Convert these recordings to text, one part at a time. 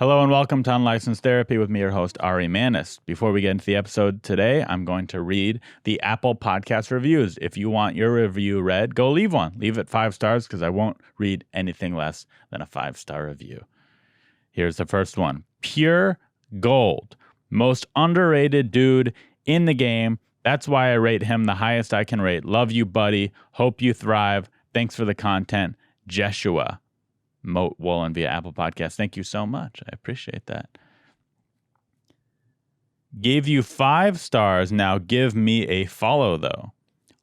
Hello and welcome to Unlicensed Therapy with me, your host, Ari Mannis. Before we get into the episode today, I'm going to read the Apple Podcast reviews. If you want your review read, go leave one. Leave it 5 stars because I won't read anything less than a 5-star review. Here's the first one. Pure gold. Most underrated dude in the game. That's why I rate him the highest I can rate. Love you, buddy. Hope you thrive. Thanks for the content. Jeshua. Moat Woolen via Apple Podcasts. Thank you so much. I appreciate that. Gave you 5 stars. Now give me a follow, though.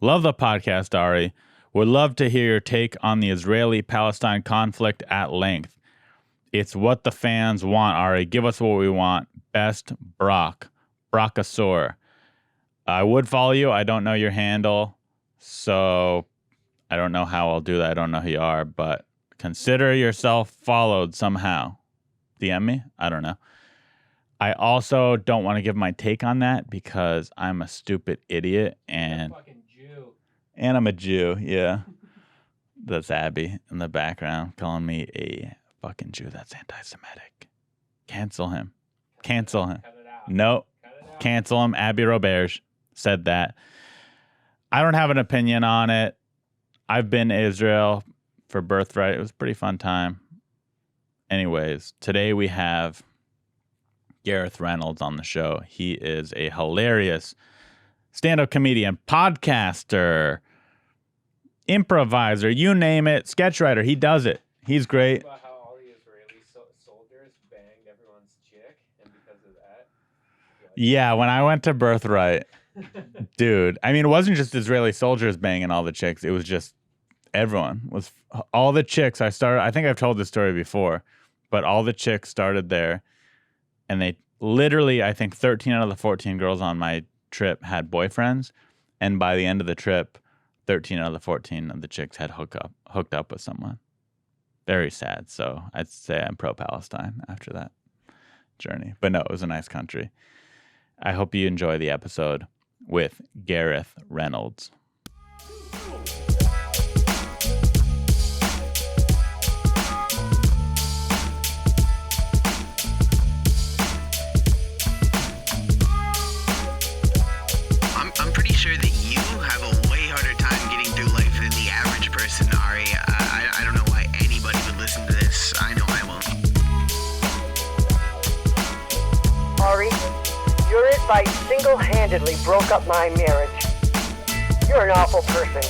Love the podcast, Ari. Would love to hear your take on the Israeli-Palestine conflict at length. It's what the fans want, Ari. Give us what we want. Best, Brockasaur. I would follow you. I don't know your handle, so I don't know how I'll do that. I don't know who you are, but consider yourself followed somehow. DM me? I don't know. I also don't want to give my take on that because I'm a stupid idiot and You're a fucking Jew. And I'm a Jew, yeah. That's Abby in the background calling me a fucking Jew. That's anti-Semitic. Cancel him. Cancel him. Cut it out. No. Cut it out. Cancel him. Abby Roberge said that. I don't have an opinion on it. I've been to Israel for Birthright. It was a pretty fun time. Anyways, today we have Gareth Reynolds on the show. He is a hilarious stand-up comedian, podcaster, improviser, you name it, sketch writer. He does it. He's great. About how all the Israeli soldiers banged everyone's chick, and because of that, Yeah, when I went to Birthright, dude, I mean, it wasn't just Israeli soldiers banging all the chicks. It was just everyone. All the chicks I think I've told this story before, but all the chicks started there, and they literally, I think 13 out of the 14 girls on my trip had boyfriends, and by the end of the trip, 13 out of the 14 of the chicks had hooked up with someone. Very sad. So I'd say I'm pro-Palestine after that journey. But no, it was a nice country. I hope you enjoy the episode with Gareth Reynolds. I'm pretty sure that you have a way harder time getting through life than the average person, Ari. I don't know why anybody would listen to this. I know I won't. Ari, your advice single-handedly broke up my marriage. You're an awful person.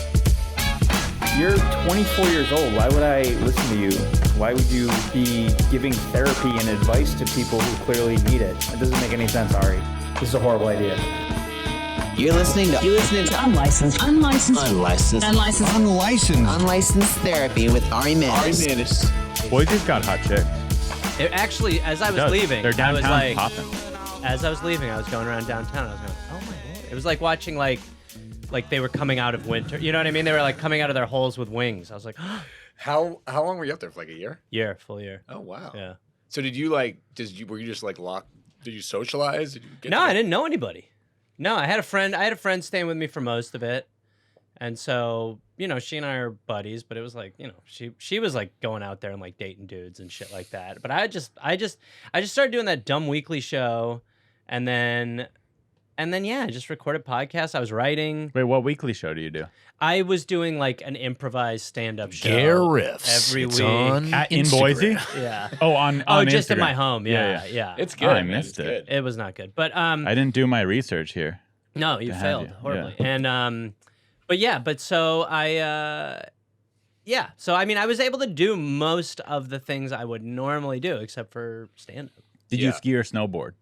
You're 24 years old. Why would I listen to you? Why would you be giving therapy and advice to people who clearly need it? It doesn't make any sense, Ari. This is a horrible idea. You're listening to Unlicensed Therapy with Ari Mannis. Boise's got hot chicks. It actually, as I was Does. leaving, They're I was downtown like, popping. as I was leaving, I was going around downtown. I was going, oh my lord! It was like watching like they were coming out of winter. You know what I mean? They were like coming out of their holes with wings. I was like, How long were you up there for? Like a year? full year. Oh wow. Yeah. So were you just like locked? Did you socialize? Did you get No, I didn't know anybody. No, I had a friend staying with me for most of it. And so, she and I are buddies, but it was like, she was like going out there and like dating dudes and shit like that. But I just started doing that dumb weekly show, and then yeah, I just recorded podcasts. I was writing. Wait, what weekly show do you do? I was doing like an improvised stand-up show Gareth's. every It's week. on In Boise? Yeah. Oh, on Just Instagram. in my home. Yeah, Yeah. It's good. I man. missed It's it. good. It was not good, but I didn't do my research here. no, you to have failed you, horribly. yeah. And so I mean, I was able to do most of the things I would normally do, except for stand-up. Did you Yeah. ski or snowboard?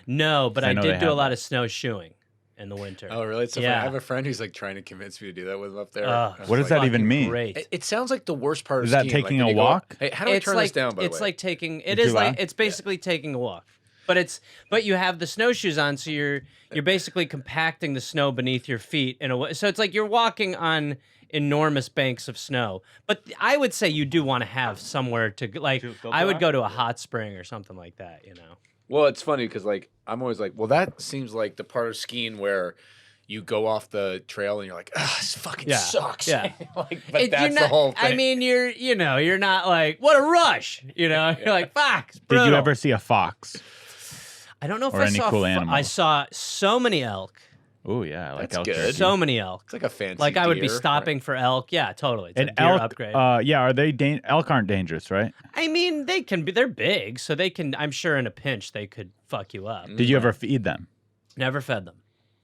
No, but I I know did they do a have lot that. of snowshoeing in the winter. Oh really? It's so funny. Yeah. I have a friend who's like trying to convince me to do that with him up there. Oh, I was What does like, that even fucking mean? Great. It sounds like the worst part of Is that skiing. taking when a you go- walk? Hey, how do I turn like this down? By the it's way, like taking Is it too loud? it's basically taking a walk. But you have the snowshoes on, so you're basically compacting the snow beneath your feet in a way. So it's like you're walking on enormous banks of snow. But I would say you do want to have somewhere to like. I would go to a hot spring or something like that. well, it's funny because like I'm always like, well, that seems like the part of skiing where you go off the trail and you're like, ah, this fucking sucks. Yeah. Like, but that's not, the whole thing. I mean, you're not like, what a rush. You're like, fuck. It's Did brutal. you ever see a fox? I don't know if or I any saw. cool animals? I saw so many elk. Oh yeah, I like That's elk good. jerky. So many elk. It's like a fancy Like I would be deer, stopping for elk. Yeah, totally. It's And a deer elk, upgrade. yeah, are they elk aren't dangerous, right? I mean, they can be. They're big, so they can. I'm sure in a pinch they could fuck you up. Did you ever feed them Never fed them.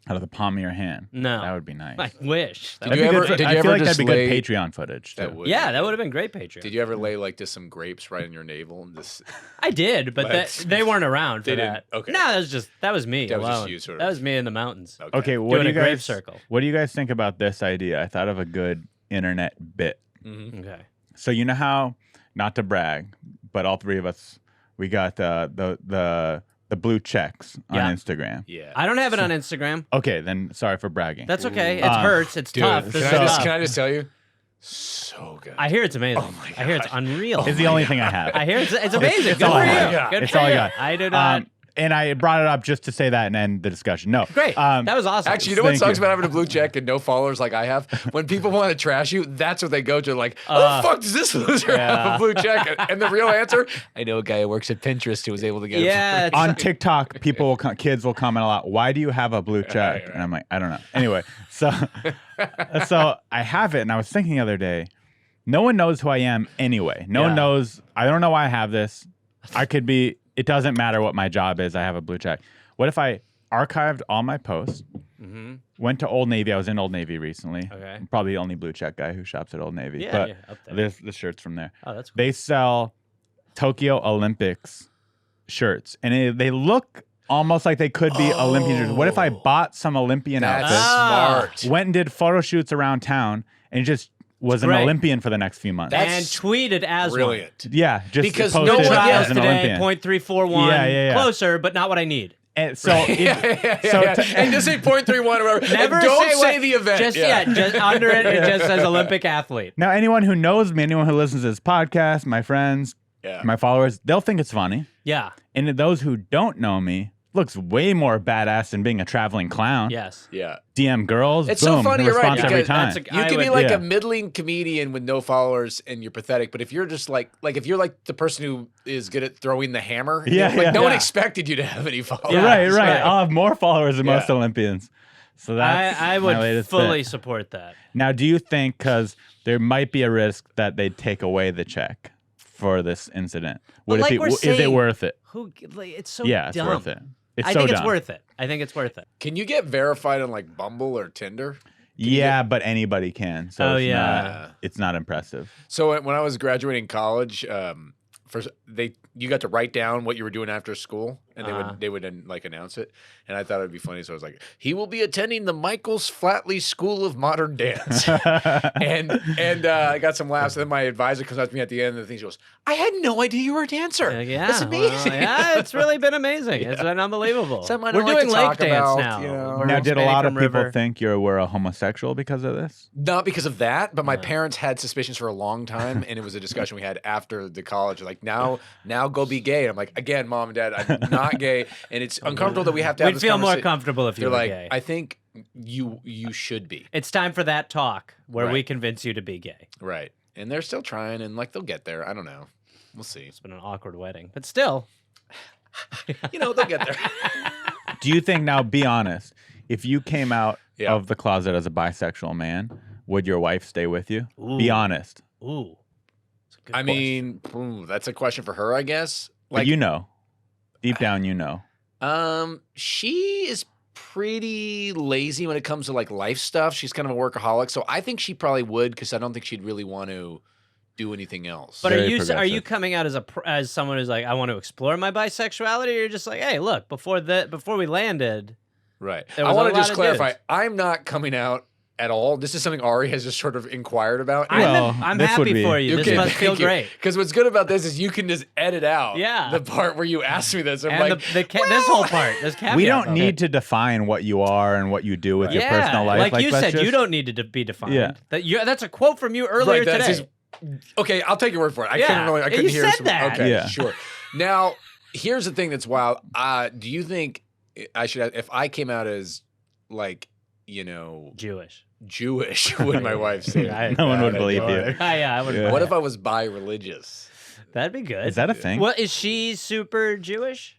out of the palm of your hand? No. That would be nice. I wish. That Did would you be ever- good. did I you feel ever like that'd be just good lay- Patreon footage too. That would. Yeah, that would have been great Patreon. Did you ever lay like just some grapes right in your navel and just? I did, but they weren't around for They didn't- that. okay. No, that was me That was just alone. you, sort of. That was me in the mountains. Okay, what Doing do a you grave guys circle. What do you guys think about this idea? I thought of a good internet bit. Okay. So you know how, not to brag, but all three of us, we got the blue checks on Yeah. Instagram. Yeah. I don't have it on Instagram. Okay, then sorry for bragging. That's okay. It hurts. It's Dude, tough. can This I, is just, tough. can I just tell you? So good. I hear it's amazing. Oh my I hear it's gosh. unreal. It's the only thing I have. I hear it's amazing. It's Good all for I you. got. Good It's for all I you. got. I do not. And I brought it up just to say that and end the discussion. No. Great. That was awesome. Actually, you know what Thank sucks you. about having a blue check and no followers like I have? When people want to trash you, that's what they go to. Like, oh, fuck, does this loser have a blue check? And the real answer, I know a guy who works at Pinterest who was able to get yeah. it. it's- On TikTok, kids will comment a lot. Why do you have a blue check? And I'm like, I don't know. Anyway, so I have it, and I was thinking the other day, no one knows who I am anyway. No one Yeah. knows. I don't know why I have this. I could be. It doesn't matter what my job is. I have a blue check. What if I archived all my posts? Went to Old Navy. I was in Old Navy recently. Okay. I'm probably the only blue check guy who shops at Old Navy. Yeah, but yeah, up there. the shirt's from there. Oh, that's cool. They sell Tokyo Olympics shirts, and they look almost like they could be Olympian shirts. What if I bought some Olympian That's outfits, smart. went and did photo shoots around town, and just was an great. Olympian for the next few months? and That's tweeted as Brilliant. Yeah, just Because posted no one- as Trials an today, Olympian. 0.341. Yeah. Closer, but not what I need. And so, And just say 0.31 or whatever. Never and don't say what- the event. Just just under it. It just says Olympic athlete. now anyone who knows me, anyone who listens to this podcast, my friends, Yeah. my followers, they'll think it's funny. Yeah. And those who don't know me, looks way more badass than being a traveling clown. Yes. Yeah. DM girls, It's boom, so funny, you're right, response every because time. that's You I can be would- like yeah. a middling comedian with no followers and you're pathetic, but if you're just like if you're like the person who is good at throwing the hammer, Yeah, like yeah. no one Yeah. expected you to have any followers. Yeah. right. right. I'll have more followers than most Yeah. Olympians. So that's I my would latest fully bit. support that. Now, do you think, because there might be a risk that they take away the check for this incident, would like it be? we're Is it saying- worth it? Who? Like, it's so Yeah, it's dumb. worth it. It's I so think it's dumb. worth it. I think it's worth it. Can you get verified on like Bumble or Tinder? Yeah, but anybody can. So Oh, it's yeah. not, it's not impressive. So when I was graduating college, you got to write down what you were doing after school, and they would then, like announce it. And I thought it'd be funny, so I was like, he will be attending the Michaels Flatley School of Modern Dance, and I got some laughs. And then my advisor comes up to me at the end of the thing. She goes, "I had no idea you were a dancer. Yeah, That's amazing." well, yeah, it's really been amazing. It's been unbelievable. Something I We're don't like doing to lake talk dance about, now. you know. We're Now, did a expanding lot of from people river. think you were a homosexual because of this? Not because of that, but my parents had suspicions for a long time, and it was a discussion we had after the college. Like, now go be gay. And I'm like, again, Mom and Dad, I'm not gay, and it's uncomfortable that we have to have We'd this feel more conversa- comfortable if you They're were like, gay. I think you should be. It's time for that talk where we Right. convince you to be gay. Right. And they're still trying, and like they'll get there. I don't know. We'll see. It's been an awkward wedding, but still. You know, they'll get there. Do you think, now be honest, if you came out Yeah. of the closet as a bisexual man, would your wife stay with you? Be Ooh. honest. Ooh. It's a good I question. mean, that's a question for her, I guess. But Like, you know. Deep down, you know. she is pretty lazy when it comes to like life stuff. She's kind of a workaholic, so I think she probably would, because I don't think she'd really want to do anything else. But are Very you progressive. coming out as someone who's like, I want to explore my bisexuality, or you're just like, hey, look, before we landed, Right. There I was a want to lot just of clarify. dudes. I'm not coming out at all. This is something Ari has just sort of inquired about. Well, I'm this would happy be- for you. This must feel great. Because what's good about this is you can just edit out Yeah. the part where you asked me this. I'm And like, this whole part, this caveat. We don't though. need to define what you are and what you do with your yeah, personal life. like you let's said, just- you don't need to be defined. Yeah. That's a quote from you earlier right, that's today. okay, I'll take your word for it. I Yeah. can't really. I You couldn't hear. said that. Okay, Yeah. sure. Now, here's the thing that's wild. Do you think I should, if I came out as like Jewish. would my wife say? No one would I believe don't. you. I would. Yeah. What if I was bi-religious? That'd be good. Is that a thing? Well, is she super Jewish?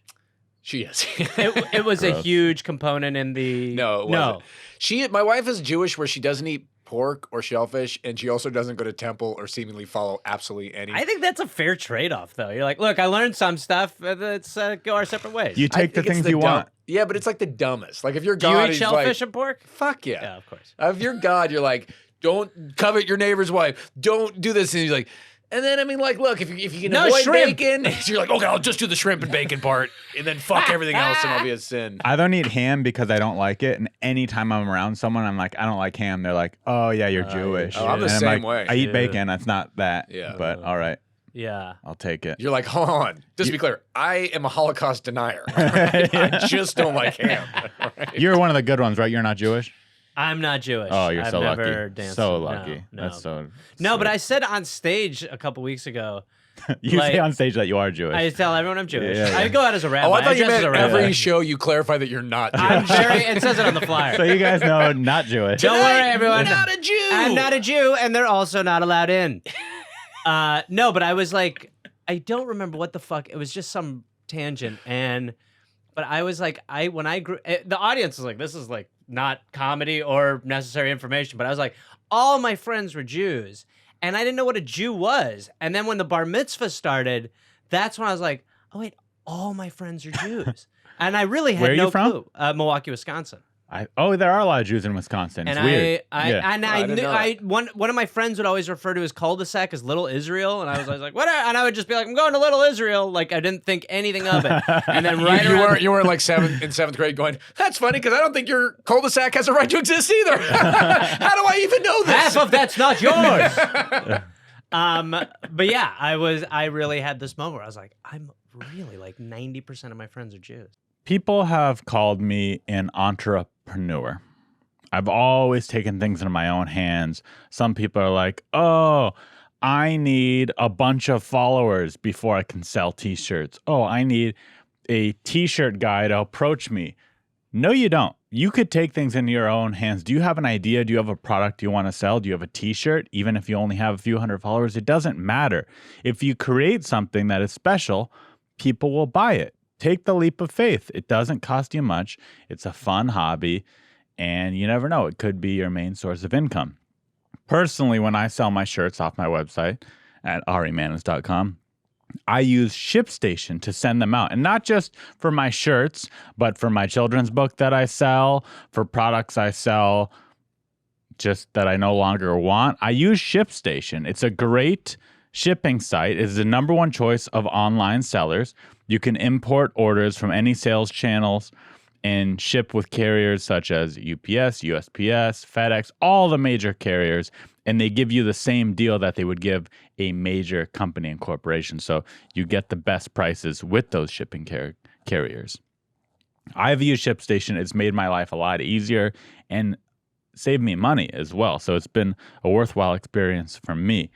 She is. It was a Gross. huge component in the. No, it wasn't. My wife is Jewish where she doesn't eat pork or shellfish, and she also doesn't go to temple or seemingly follow absolutely any. I think that's a fair trade-off, though. You're like, look, I learned some stuff. Let's go our separate ways. You take the things you want. Yeah, but it's like the dumbest. Like if you're Do you God, eat he's shellfish like, and pork? fuck yeah. Yeah, of course. If you're God, you're like, don't covet your neighbor's wife. Don't do this. And he's like, and then I mean, like, look, if you can No avoid shrimp. bacon, so you're like, okay, I'll just do the shrimp and bacon part, and then fuck everything else, and I'll be a sin. I don't eat ham because I don't like it. And anytime I'm around someone, I'm like, I don't like ham. They're like, oh, yeah, you're Jewish. Oh, I'm the And same like, way. I eat Yeah. bacon. That's not that. Yeah. But all right, Yeah. I'll take it. You're like, hold on. Just to be clear, I am a Holocaust denier. I just don't like ham. Right? You're one of the good ones, right? You're not Jewish? I'm not Jewish. Oh, you're I've so never lucky. Danced So no, lucky. No. That's so. No, but sweet. I said on stage a couple weeks ago, You like- say on stage that you are Jewish. I tell everyone I'm Jewish. Yeah, yeah. I go out as a rabbi. Oh, I thought you dress as meant a rabbi. every show you clarify that you're not Jewish. I'm very. It says it on the flyer. So you guys know, not Jewish. Don't worry, everyone. Not a Jew. I'm not a Jew, and they're also not allowed in. No, but I was like, I don't remember what the fuck. It was just some tangent, but I was like, when I grew, the audience was like, this is like not comedy or necessary information, but I was like, all my friends were Jews, and I didn't know what a Jew was, and then when the bar mitzvah started, that's when I was like, oh wait, all my friends are Jews, and I really had Where are no you from? clue. Milwaukee, Wisconsin. There are a lot of Jews in Wisconsin. It's And weird. I didn't knew know that. one of my friends would always refer to his cul-de-sac as Little Israel, and I was always like, what? And I would just be like, I'm going to Little Israel. Like I didn't think anything of it. And then You weren't like in seventh grade going, that's funny because I don't think your cul-de-sac has a right to exist either. How do I even know this? half of that's not yours. But yeah, I really had this moment where I was like, I'm really like 90% of my friends are Jews. People have called me an entrepreneur. I've always taken things into my own hands. Some people are like, oh, I need a bunch of followers before I can sell t-shirts. Oh, I need a t-shirt guy to approach me. No, you don't. You could take things into your own hands. Do you have an idea? Do you have a product you want to sell? Do you have a t-shirt? Even if you only have a few hundred followers, it doesn't matter. If you create something that is special, people will buy it. Take the leap of faith. It doesn't cost you much. It's a fun hobby, and you never know. It could be your main source of income. Personally, when I sell my shirts off my website at arimannis.com, I use ShipStation to send them out. And not just for my shirts, but for my children's book that I sell, for products I sell just that I no longer want. I use ShipStation. It's a great shipping site. It's the #1 choice of online sellers. You can import orders from any sales channels and ship with carriers such as UPS, USPS, FedEx, all the major carriers, and they give you the same deal that they would give a major company and corporation. So you get the best prices with those shipping carriers. I've used ShipStation. It's made my life a lot easier and saved me money as well. So it's been a worthwhile experience for me.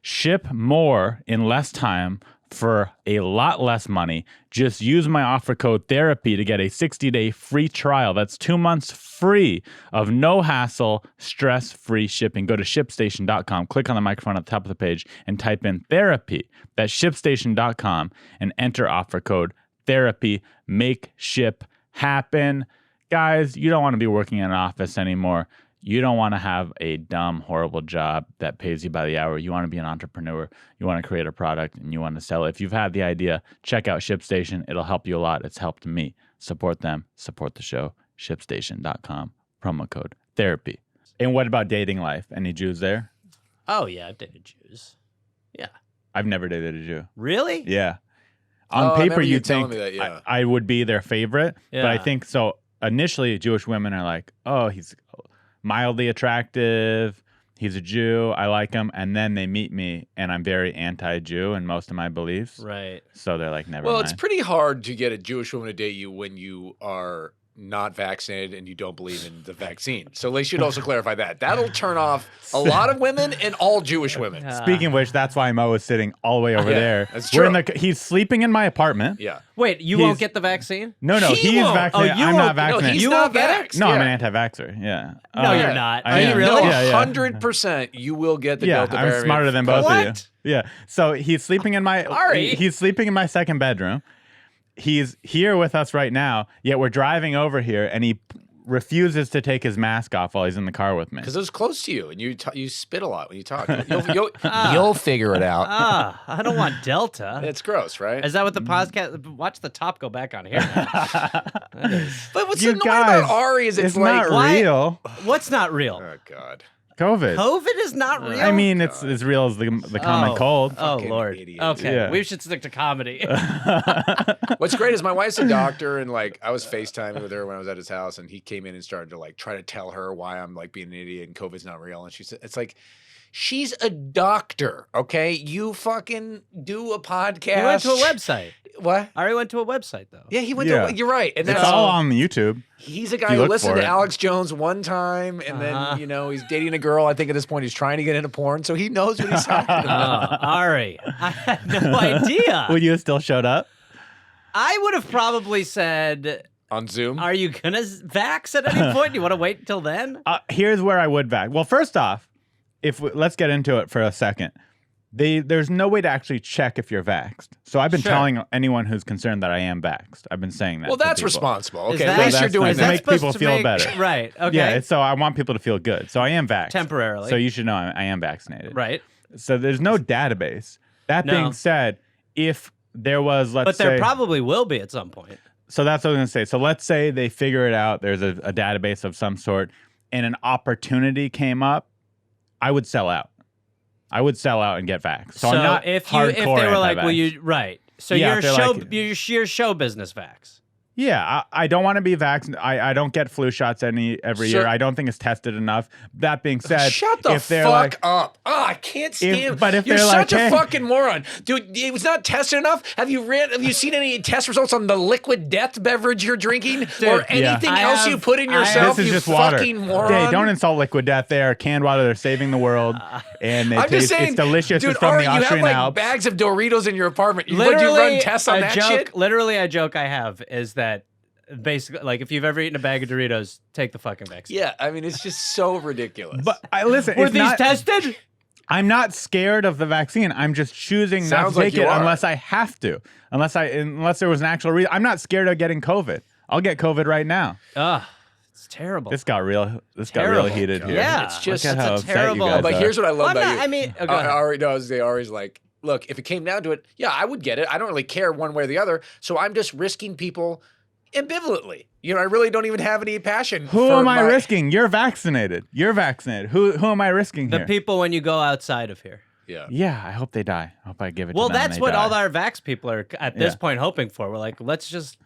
Ship more in less time for a lot less money. Just use my offer code THERAPY to get a 60-day free trial. That's 2 months free of no hassle, stress-free shipping. Go to ShipStation.com, click on the microphone at the top of the page, and type in THERAPY. That's ShipStation.com and enter offer code THERAPY. Make ship happen. Guys, you don't want to be working in an office anymore. You don't want to have a dumb, horrible job that pays you by the hour. You want to be an entrepreneur. You want to create a product and you want to sell it. If you've had the idea, check out ShipStation. It'll help you a lot. It's helped me. Support them. Support the show. ShipStation.com. Promo code THERAPY. And what about dating life? Any Jews there? Oh yeah, I've dated Jews. Yeah. I've never dated a Jew. Really? Yeah. Oh, On I paper, remember you you'd telling think me that, yeah. I would be their favorite. But I Yeah. think so. Initially, Jewish women are like, oh, he's mildly attractive. He's a Jew. I like him. And then they meet me, and I'm very anti-Jew in most of my beliefs. Right. So they're like, never Well, mind. it's pretty hard to get a Jewish woman to date you when you are not vaccinated and you don't believe in the vaccine. So they should also clarify that. That'll turn off a lot of women and all Jewish women. Speaking of which, that's why Mo is sitting all the way over there. That's We're true. he's sleeping in my apartment. Yeah. Wait, you He's- won't get the vaccine? No, He he's won't. vaccinated. Oh, you I'm won't- not no, vaccinated. he's You not won't get it? vaxxed. No, I'm Yeah. an anti-vaxxer. Yeah. No, you're not. I Are you am. really? Yeah, yeah. 100% you will get the Yeah, Delta I'm variant. smarter than both of you. What? Yeah. So he's sleeping in my Ari. he's sleeping in my second bedroom. He's here with us right now, yet we're driving over here and he refuses to take his mask off while he's in the car with me. Because it was close to you, and you spit a lot when you talk. You'll figure it out. I don't want Delta. It's gross, right? Is that what the podcast? Watch the top go back on here. That is- But what's You annoying guys, about Ari is it's like, not Why- real. What's not real? oh god, COVID. COVID is not real. I mean, it's as real as the common cold. Oh Fucking Lord. idiot. Okay, Yeah. we should stick to comedy. what's great is my wife's a doctor, and like I was FaceTiming with her when I was at his house, and he came in and started to like try to tell her why I'm like being an idiot and COVID's not real, and she said it's like. She's a doctor, okay? You fucking do a podcast. He went to a website. What? Ari went to a website though. Yeah, he went Yeah. to. You're right, and It's that's all on YouTube. He's a guy you who look listened for to it. Alex Jones one time, and then he's dating a girl. I think at this point he's trying to get into porn, so he knows what he's talking about. Ari, I had no idea. Would you have still showed up? I would have probably said, On Zoom, "Are you gonna vax at any point? You want to wait until then?" Here's where I would back. Well, first off, let's get into it for a second. There's no way to actually check if you're vaxxed. So I've been Sure. telling anyone who's concerned that I am vaxxed. I've been saying that. well, to that's people. responsible. Is Okay, that- at least you're that's doing nice. that. Make supposed people to feel better. Right. Okay. Yeah, so I want people to feel good. So I am vaxxed. Temporarily. So you should know I am vaccinated. Right. So there's no database. That No. being said, if there was, let's But there say, probably will be at some point. so that's what I was going to say. So let's say they figure it out. There's a database of some sort and an opportunity came up. I would sell out. I would sell out and get vaxxed. So I'm not if they hardcore were like, anti-vax. "Well, you right," so Yeah, you're if they're show like- you're show business vax. Yeah, I don't want to be vaccinated. I don't get flu shots every year. I don't think it's tested enough. That being said, Shut the if they're fuck like, up. Oh, I can't stand but if you're they're such like, a hey- fucking moron. Dude, it was not tested enough. Have you seen any test results on the liquid death beverage you're drinking? Or anything I else have- you put in I have- yourself, this is you just water. fucking moron? Hey, don't insult liquid death. They are canned water. They're saving the world, and they I'm just taste. saying, It's delicious. dude, It's from Ari, the you have Austrian like Alps. bags of Doritos in your apartment. Would you Literally, run tests on a that joke. shit? Literally, a joke I have is that basically, like, if you've ever eaten a bag of Doritos, take the fucking vaccine. Yeah, I mean, it's just so ridiculous. But listen, Were it's these not, tested? I'm not scared of the vaccine. I'm just choosing not Sounds to like take you it are. unless I have to. Unless there was an actual reason. I'm not scared of getting COVID. I'll get COVID right now. Ugh, it's terrible. This got real. This got Terrible. really heated here. Yeah, It's just- Look at it's how a upset terrible. you guys But are. here's what I love Well, I'm about not- you. I mean, go ahead. Ari knows. They always like, look, if it came down to it, yeah, I would get it. I don't really care one way or the other. So I'm just risking people ambivalently. You know, I really don't even have any passion. Who for am I my- risking? You're vaccinated. You're vaccinated. Who am I risking The here? people when you go outside of here. Yeah. Yeah, I hope they die. I hope I give it Well, to them. and that's they what die. all our vax people are at this Yeah. point hoping for. We're like,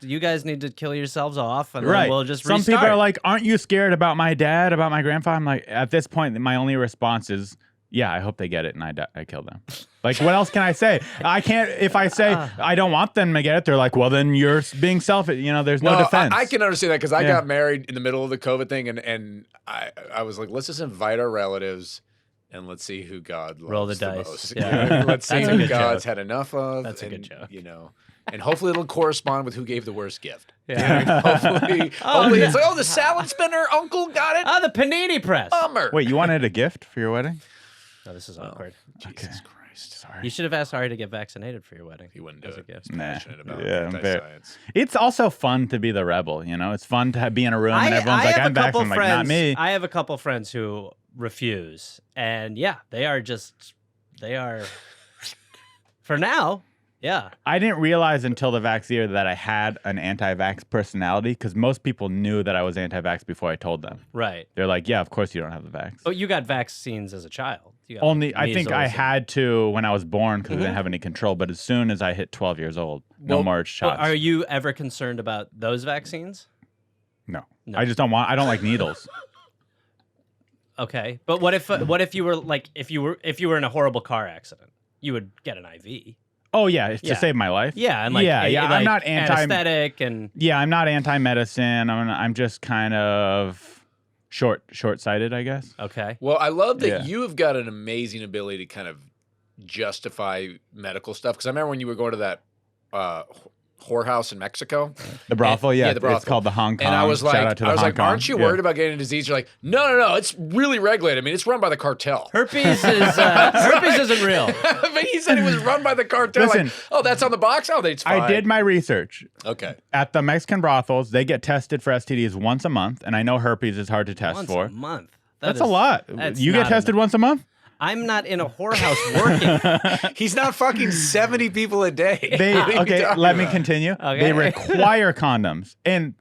you guys need to kill yourselves off, and Right. then we'll just Some restart. people are like, aren't you scared about my dad, about my grandfather? I'm like, at this point, my only response is, yeah, I hope they get it and I kill them. Like, what else can I say? I can't, if I say I don't want them to get it, they're like, well, then you're being selfish. You know, there's no defense. I can understand that because I Yeah. got married in the middle of the COVID thing, and I was like, let's just invite our relatives. And let's see who God loves Roll the the dice. most. Yeah. You know, let's see That's a who good God's joke. had enough of. That's a good and, joke. You know, and hopefully it'll correspond with who gave the worst gift. Yeah. hopefully it's like, oh, the salad spinner uncle got it. Oh, the panini press. Bummer. Wait, you wanted a gift for your wedding? No, this is awkward. Jesus Christ. Sorry. You should have asked Ari to get vaccinated for your wedding. He wouldn't do As a it. gift. He's passionate about Yeah, I'm very- anti-science. It's also fun to be the rebel, you know? It's fun to be in a room and everyone's like, have I'm a couple vaccinated. Like, friends. not me. I have a couple friends who refuse, and yeah, they are for now. Yeah, I didn't realize until the vax year that I had an anti-vax personality because most people knew that I was anti-vax before I told them. right. They're like, yeah, of course you don't have the vax. But you got vaccines as a child. You got Only, I think I measles and- had to when I was born because I didn't have any control. But as soon as I hit 12 years old, no Well, more Well, shots. are you ever concerned about those vaccines? No. No. I just don't want. I don't like needles. Okay, but what if you were like if you were in a horrible car accident, you would get an IV. Oh yeah, to Yeah. save my life. Yeah, and like yeah. like I'm not anesthetic and Yeah, I'm not anti-medicine. I'm just kind of short-sighted, I guess. okay. Well, I love that Yeah. you have got an amazing ability to kind of justify medical stuff. Because I remember when you were going to that whorehouse in Mexico. The brothel, And- yeah, the brothel. it's called the Hong Kong. And I was like, Shout out to the Hong Kong. aren't you worried about getting a disease? You're like, no, it's really regulated. I mean, it's run by the cartel. Herpes is herpes isn't real. But he said it was run by the cartel. Listen, like, oh, that's on the box? Oh, it's fine. I did my research. Okay. At the Mexican brothels, they get tested for STDs once a month, and I know herpes is hard to test Once for. a month. That's a lot. that's You get not tested enough. once a month? I'm not in a whorehouse working. He's not fucking 70 people a day. They What are you okay, talking let me about? continue. Okay. They require condoms. And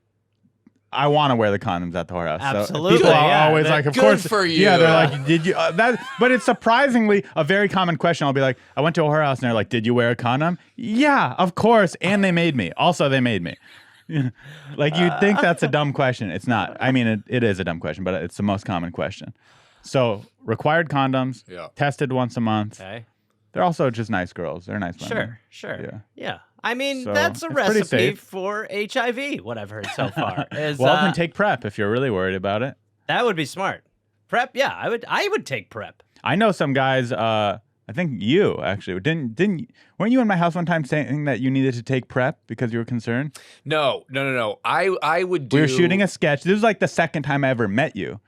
I want to wear the condoms at the whorehouse. So Absolutely, people are yeah. always like, of Good course. for you. Yeah, they're like, did you? But it's surprisingly a very common question. I'll be like, I went to a whorehouse and they're like, did you wear a condom? Yeah, of course. And they made me. Also, they made me. Like you'd think that's a dumb question. It's not. I mean, it is a dumb question, but it's the most common question. So required condoms, Yeah. tested once a month. Okay. They're also just nice girls. They're nice women. Sure. Yeah. Yeah. I mean, So, that's a it's pretty recipe safe. for HIV, what I've heard so far. Is, Well, then take PrEP if you're really worried about it. that would be smart. PrEP, yeah, I would take PrEP. I know some guys. I think you actually didn't. Weren't you in my house one time saying that you needed to take PrEP because you were concerned? No. I would do. We were shooting a sketch. This was like the second time I ever met you,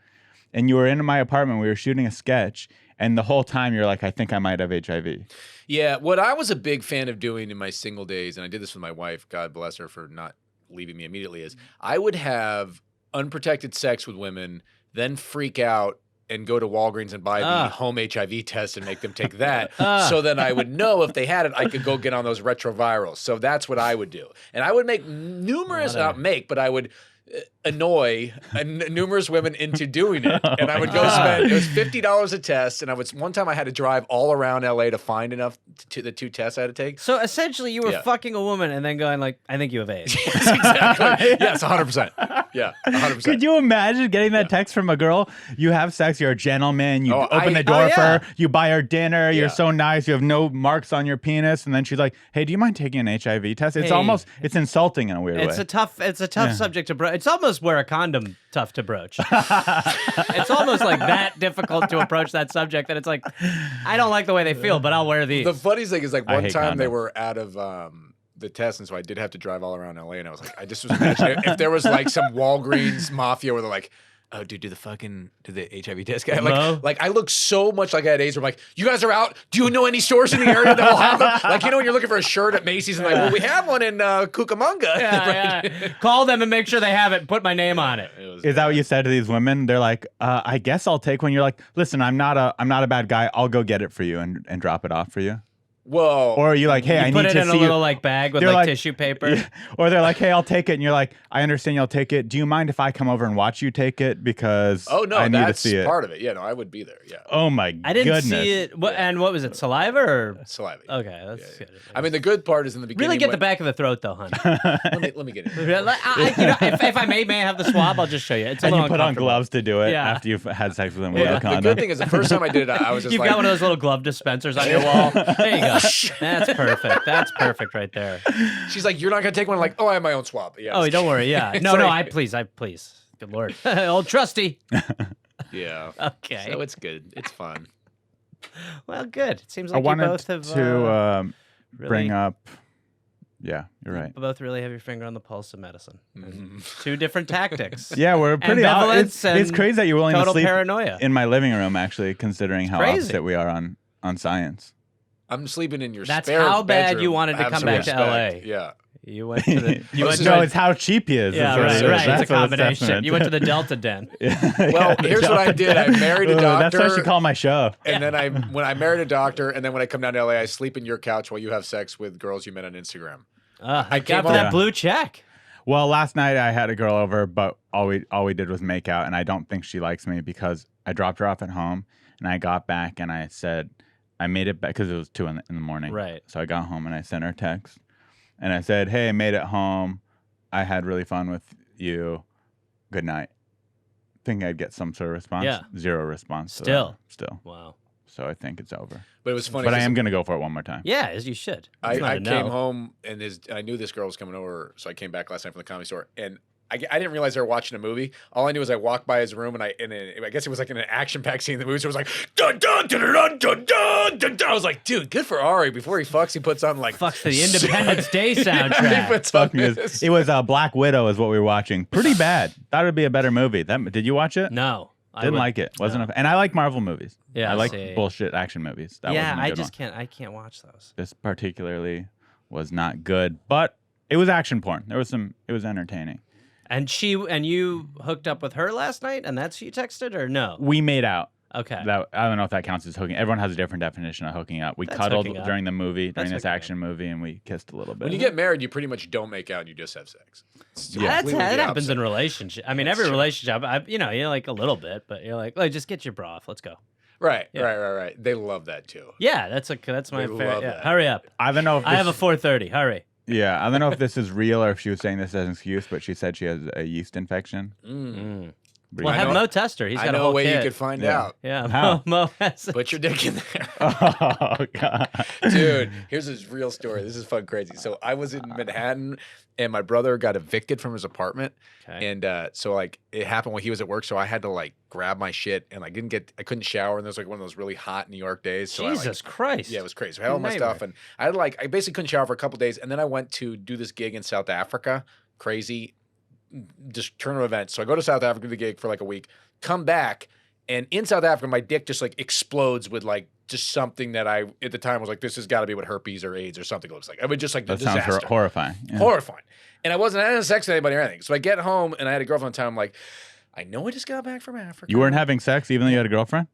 and you were in my apartment. We were shooting a sketch, and the whole time you're like, "I think I might have HIV." Yeah, what I was a big fan of doing in my single days, and I did this with my wife, God bless her for not leaving me immediately, is I would have unprotected sex with women, then freak out and go to Walgreens and buy the home HIV test and make them take that. So then I would know if they had it, I could go get on those retrovirals. So that's what I would do. And I would make numerous, not make, but I would annoy numerous women into doing it. And I would go spend, it was $50 a test. And one time I had to drive all around LA to find enough to the 2 tests I had to take. So essentially, you were Yeah. fucking a woman and then going like, "I think you have AIDS." Yes, exactly. Yes, 100%. Yeah, 100%. Could you imagine getting that text from a girl? You have sex, you're a gentleman, you Oh, open I- the door oh, for yeah. her, you buy her dinner, Yeah. you're so nice, you have no marks on your penis, and then she's like, "Hey, do you mind taking an HIV test?" It's Hey. it's insulting in a weird It's way. a tough subject to broach. It's almost where a condom tough to broach. It's almost like that difficult to approach that subject that it's like, I don't like the way they feel, but I'll wear these. The funniest thing is like I one hate time they condoms. were out of the test, and so I did have to drive all around LA, and I was like, I just was imagining if there was like some Walgreens mafia where they're like, "Oh, dude, do the HIV test guy." No. Like I look so much like I had AIDS. I'm like, "You guys are out. Do you know any stores in the area that will have them?" Like, you know, when you're looking for a shirt at Macy's and like, "Well, we have one in Cucamonga." Yeah. Call them and make sure they have it and put my name on it. It was Is that what you said to these women? They're like, "I guess I'll take one." You're like, "Listen, I'm not a bad guy. I'll go get it for you and drop it off for you." Whoa. Or are you like, "Hey, I You put need it to in a see little you." like bag with They're like like- tissue paper. Yeah. Or they're like, "Hey, I'll take it," and you're like, "I understand you'll take it. Do you mind if I come over and watch you take it because Oh no, I need to that's see it." part of it. Yeah, no, I would be there. Yeah, Oh my I didn't goodness! see it. And what was it? Saliva or? saliva. Okay, that's good. I mean, the good part is in the beginning. Really get the when- back of the throat though, hon. Let me get it. If I may have the swab, I'll just show you. It's a And little you put on uncomfortable. gloves to do it Yeah. after you've had sex with them Well, with a the condom. good thing is the first time I did it, I was just You've like, got one of those little glove dispensers on your wall. There you go. That's perfect. That's perfect right there. she's like, "You're not gonna take one." I'm like, "Oh, I have my own swab." Yeah. Oh, don't worry. Yeah. It's No, like- I please. Good Lord. Old trusty. Yeah. Okay. So it's good. It's fun. Well, good. It seems I like you wanted both have to really, bring up. Yeah, you're right. both really have your finger on the pulse of medicine. Mm-hmm. 2 different tactics. Yeah, we're pretty. Ambivalence It's and crazy that you're willing to total sleep paranoia. in my living room. Actually, considering how Crazy. opposite we are on science. I'm sleeping in your That's spare how bad bedroom. you wanted to Have come some back to respect. LA. Yeah. You went to the. You went No, to it's how cheap he is. yeah, is what right, it is. right. That's It's a what combination. meant. You went to the Delta Den. Well, here's what I did. I married a That's what I doctor. should call my show. And then when I married a doctor, and then when I come down to LA, I sleep in your couch while you have sex with girls you met on Instagram. I came got for that home- blue check. Well, last night I had a girl over, but all we did was make out, and I don't think she likes me because I dropped her off at home, and I got back and I said I made it back because it was 2 in the morning. Right. So I got home and I sent her a text, and I said, "Hey, I made it home. I had really fun with you. Good night." Think I'd get some sort of response. Yeah. Zero response. to Still. that. Still. Wow. so I think it's over. But it was funny. But I am gonna go for it one more time. Yeah, as you should. I It's not a came no. home and I knew this girl was coming over, so I came back last night from the Comedy Store, and I didn't realize they were watching a movie. All I knew was I walked by his room, and I guess it was like in an action-packed scene in the movie, so it was like dun dun dun dun dun dun dun dun. I was like, dude, good for Ari. Before he fucks, he puts on like Fucks the Independence Day he soundtrack. puts Fuck on me. this. It was Black Widow is what we were watching. Pretty bad. Thought it would be a better movie. Did you watch it? No. Didn't like it. Wasn't and I like Marvel movies. Yeah, I like see. bullshit action movies. That Yeah, wasn't a I good just one. can't. I can't watch those. This particularly was not good, but it was action porn. There was some. It was entertaining. And you hooked up with her last night, and that's who you texted, or no? We made out. Okay. That I don't know if that counts as hooking. Everyone has a different definition of hooking up. We That's cuddled hooking up. during the movie, That's during this hooking up. action movie, and we kissed a little bit. When you get married, you pretty much don't make out; you just have sex. It's That completely the happens opposite. in relationship. I mean, every relationship. You're like a little bit, but you're like, just get your bra off. Let's go. Right, Yeah. right. They love that too. Yeah, that's my They favorite. love Yeah. that. Hurry up. I don't know if I have a this- 4:30. Hurry. Yeah, I don't know if this is real or if she was saying this as an excuse, but she said she has a yeast infection. Well, I have know- Mo test her. He's I got a know a whole way kit. you could find Yeah. out. Yeah, How? Mo has. Put your dick in there. Oh God, Dude, here's this real story. This is fun crazy. So I was in Manhattan and my brother got evicted from his apartment. Okay. And so like it happened when he was at work. So I had to like grab my shit and I couldn't shower. And there's like one of those really hot New York days. So Jesus Christ. yeah, it was crazy. So I had all my Nightmare. stuff and I basically couldn't shower for a couple days. And then I went to do this gig in South Africa. Crazy. Just turn of events. So I go to South Africa, do the gig for like a week, come back. And in South Africa, my dick just like explodes with like just something that I at the time was like, this has got to be what herpes or AIDS or something looks like. I mean, just like that the sounds disaster. horrifying. Yeah. Horrifying. And I wasn't having sex with anybody or anything. So I get home and I had a girlfriend at the time. I'm like, I know I just got back from Africa. You weren't having sex even though you had a girlfriend?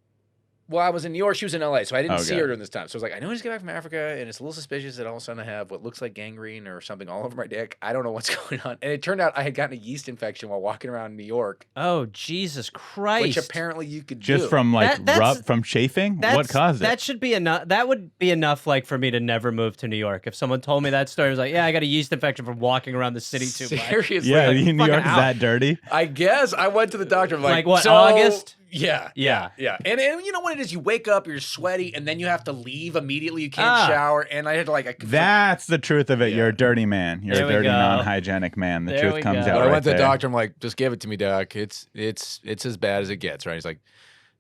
Well, I was in New York. She was in LA. So I didn't see Okay. her during this time. So I was like, I know I just got back from Africa and it's a little suspicious that all of a sudden I have what looks like gangrene or something all over my dick. I don't know what's going on. And it turned out I had gotten a yeast infection while walking around New York, Oh, Jesus Christ. which apparently you could Just do. from like That's- from chafing? What That's- caused it? That should be enough. That would be enough, like, for me to never move to New York. If someone told me that story, I was like, yeah, I got a yeast infection from walking around the city too much. Seriously. yeah, like, New fucking York is out. that dirty? I guess I went to the doctor. I'm Like what, so, August? Yeah. Yeah. And you know what it is? You wake up, you're sweaty, and then you have to leave immediately. You can't Ah. shower. And I had to like. That's the truth of it. Yeah. You're a dirty man. You're There a we dirty, go. non-hygienic man. The There truth we comes go. out But right I went to the there. doctor. I'm like, just give it to me, doc. It's as bad as it gets, right? He's like,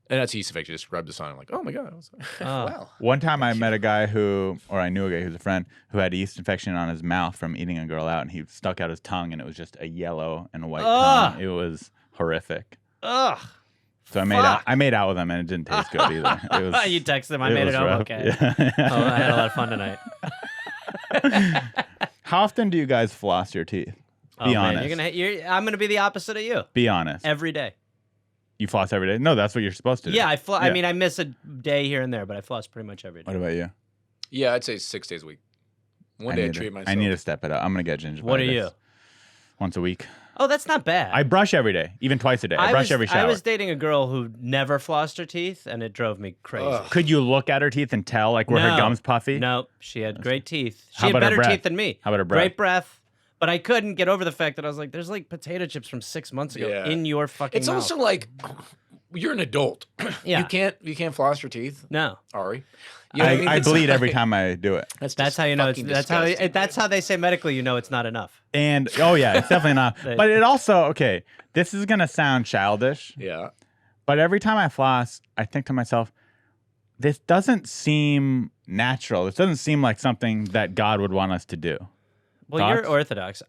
and that's yeast infection. Just rub this on. I'm like, oh my god. I was like, Oh. wow. One time I met a guy I knew a guy who's a friend who had a yeast infection on his mouth from eating a girl out, and he stuck out his tongue, and it was just a yellow and white Ugh. tongue. It was horrific. Ugh. So I made out with him, and it didn't taste good either. It was, You texted them. I made it was home rough. okay. Yeah. Oh, I had a lot of fun tonight. How often do you guys floss your teeth? Oh, Be man, honest. I'm gonna be the opposite of you. Be honest. Every day. You floss every day? No, that's what you're supposed to do. Yeah, I Yeah. mean, I miss a day here and there, but I floss pretty much every What day. about you? Yeah, I'd say 6 days a week. One day I need treat to, myself. I need to step it up. I'm gonna get gingivitis. What are you? Once a week. Oh, that's not bad. I brush every day, even twice a day. I brush every shower. I was dating a girl who never flossed her teeth, and it drove me crazy. Ugh. Could you look at her teeth and tell, like, were her No. gums puffy? No, she had great teeth. She How had about her better breath? teeth than me. How about her breath? Great breath. But I couldn't get over the fact that I was like, there's like potato chips from 6 months ago Yeah. in your fucking It's mouth. also like you're an adult. Yeah. You can't floss your teeth, No. Ari. You know what mean? I It's bleed every like- time I do it. That's how you know it's fucking that's how disgusting, that's man. how they say medically you know it's not enough. And oh yeah, it's definitely not. They- But it also okay. This is gonna sound childish, Yeah. but every time I floss, I think to myself, this doesn't seem natural. This doesn't seem like something that God would want us to do. Well, you're Thoughts? Orthodox.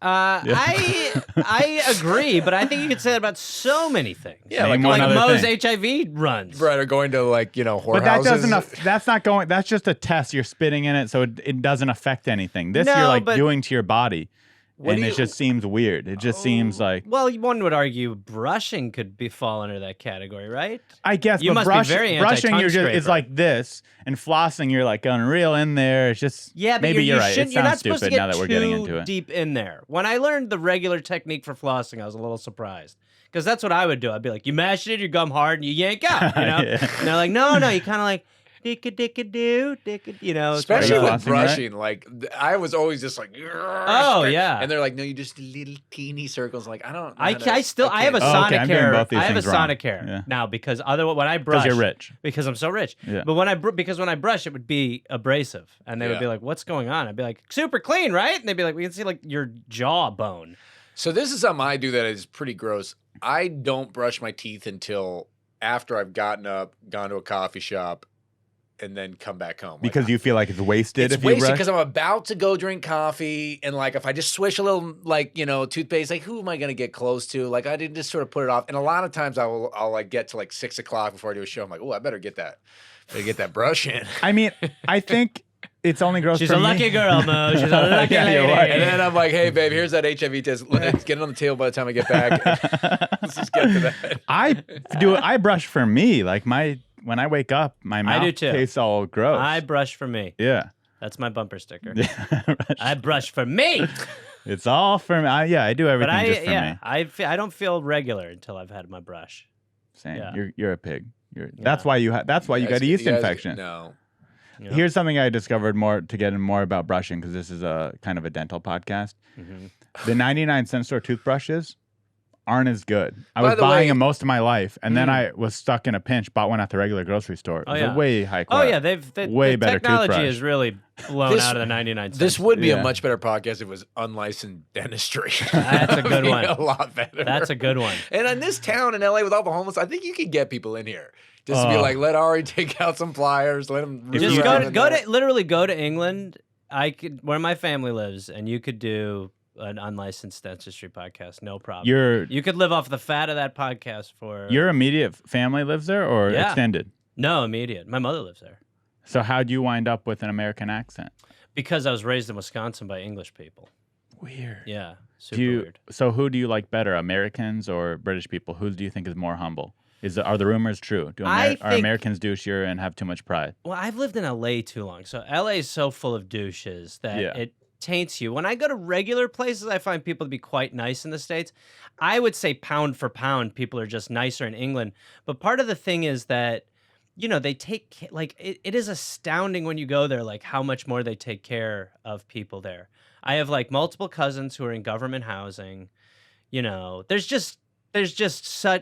I agree, but I think you could say that about so many things. Yeah, Name like one like other Mo's thing. HIV runs. Right, or going to like, whorehouses. But that doesn't. That's not going. That's just a test. You're spitting in it, so it doesn't affect anything. This No, you're like but- doing to your body, What and do it you- just seems weird. It just seems like Well, one would argue brushing could fall under that category, right? I guess. You but must be very brushing. You're anti-tongue just it's scraper. like this, and flossing. You're like going real in there. It's just Yeah, but maybe you're right. It shouldn't- you're sounds not supposed to stupid get now that we're too getting into it. deep in there. When I learned the regular technique for flossing, I was a little surprised. Because that's what I would do. I'd be like, you mash it in your gum hard and you yank out, you know? Yeah. And they're like, no, you kind of like Dick-a-dick-a-doo, you know. Especially Are you with flossing, brushing, like I was always just like, Oh, yeah. and they're like, no, you just little teeny circles. Like I don't. know I how to- have a can't do it. I'm doing Sonicare. both these I have a things wrong. Sonicare Yeah. now because otherwise when I brush, Because you're rich. because I'm so rich. Yeah. But because when I brush, it would be abrasive, and they would be like, "What's going on?" I'd be like, "Super clean, right?" And they'd be like, "We can see like your jawbone." So this is something I do that is pretty gross. I don't brush my teeth until after I've gotten up, gone to a coffee shop, and then come back home. Because you feel like it's wasted It's if you wasted brush? because I'm about to go drink coffee, and like if I just swish a little like toothpaste, like who am I gonna get close to? Like I didn't just sort of put it off. And a lot of times I'll like get to like 6 o'clock before I do a show. I'm like, oh, I better get that brush in. I mean, I think it's only gross She's for a me. lucky girl, Mo. She's a lucky Yeah, you're lady. right. And then I'm like, hey babe, here's that HIV test. Let's get it on the table by the time I get back. Let's just get to that. I brush for me. Like when I wake up, my mouth do too. tastes all gross. I brush for me. Yeah. That's my bumper sticker. Yeah. I brush for me. It's all for me. I do everything But just for me. I don't feel regular until I've had my brush. Same. Yeah. You're a pig. That's why you got a yeast infection. No. Yeah. Here's something I discovered to get in more about brushing, because this is a kind of a dental podcast. Mm-hmm. The 99-cent store toothbrushes aren't as good. I By was the buying way- them most of my life, and then I was stuck in a pinch, bought one at the regular grocery store. It was a way high Oh quality. yeah, way the better technology toothbrush. is really blown out of the 99 cents. This would be Yeah. a much better podcast if it was unlicensed dentistry. That's a good It'd be one. A lot better. That's a good one. And in this town in LA with all the homeless, I think you could get people in here. Just to be Oh. like, let Ari take out some pliers, let him Just you- literally go to England. Where my family lives, and you could do an unlicensed dentistry podcast, no problem. You could live off the fat of that podcast for Your immediate family lives there, or Yeah. extended? no immediate. My mother lives there So how'd you wind up with an American accent? because I was raised in Wisconsin by English people. Weird. Yeah, super weird. So who do you like better, Americans or British people? Who do you think is more humble? Are the rumors true? Are think- Americans douchier and have too much pride? Well, I've lived in LA too long, so LA is so full of douches that Yeah. it taints you. When I go to regular places, I find people to be quite nice in the States. I would say pound for pound, people are just nicer in England. But part of the thing is that, they take, like, it is astounding when you go there, like, how much more they take care of people there. I have, like, multiple cousins who are in government housing. There's just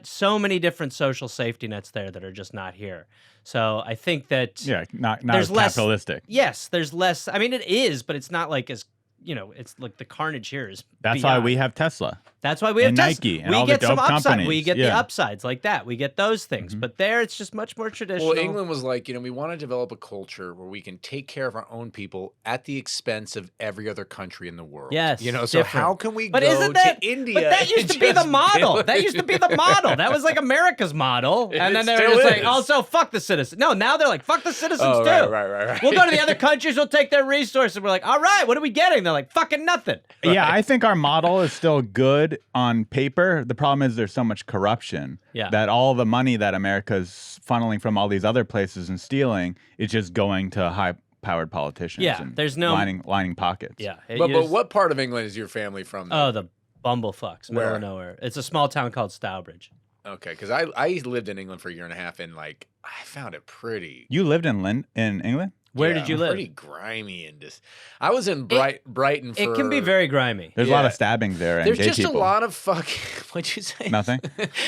so many different social safety nets there that are just not here. So I think that Not there's as less- capitalistic. yes, there's less. I mean, it is, but it's not like as it's like the carnage here is. That's why beyond. we have Tesla. That's why we have and Tesla. Nike and we all the get some dope upside. companies. We get the Yeah. upsides like that. We get those things. But there, it's just much more traditional. Well, England was like, we want to develop a culture where we can take care of our own people at the expense of every other country in the world. Yes, so different. how can we But go isn't that to India? But that used and to be the just model. build- That used to be the model. That was like America's model. And then they were still just like, is. also fuck the citizens. No, now they're like, fuck the citizens Oh, too. right. We'll go to the other countries. We'll take their resources. We're like, all right, what are we getting? They're like, fucking nothing. Yeah, I think our model is still good on paper. The problem is there's so much corruption that all the money that America's funneling from all these other places and stealing is just going to high-powered politicians. Yeah, and there's no- lining pockets. Yeah. But what part of England is your family from? Oh, the bumblefucks, middle Where? of nowhere. It's a small town called Stourbridge. Okay, because I lived in England for a year and a half, and like I found it pretty. You lived in England? Where did you live? Pretty grimy and just. I was in Brighton. For, It can be very grimy. There's a lot Yeah. of stabbings there and There's gay just people. a lot of fucking. What'd you say? Nothing.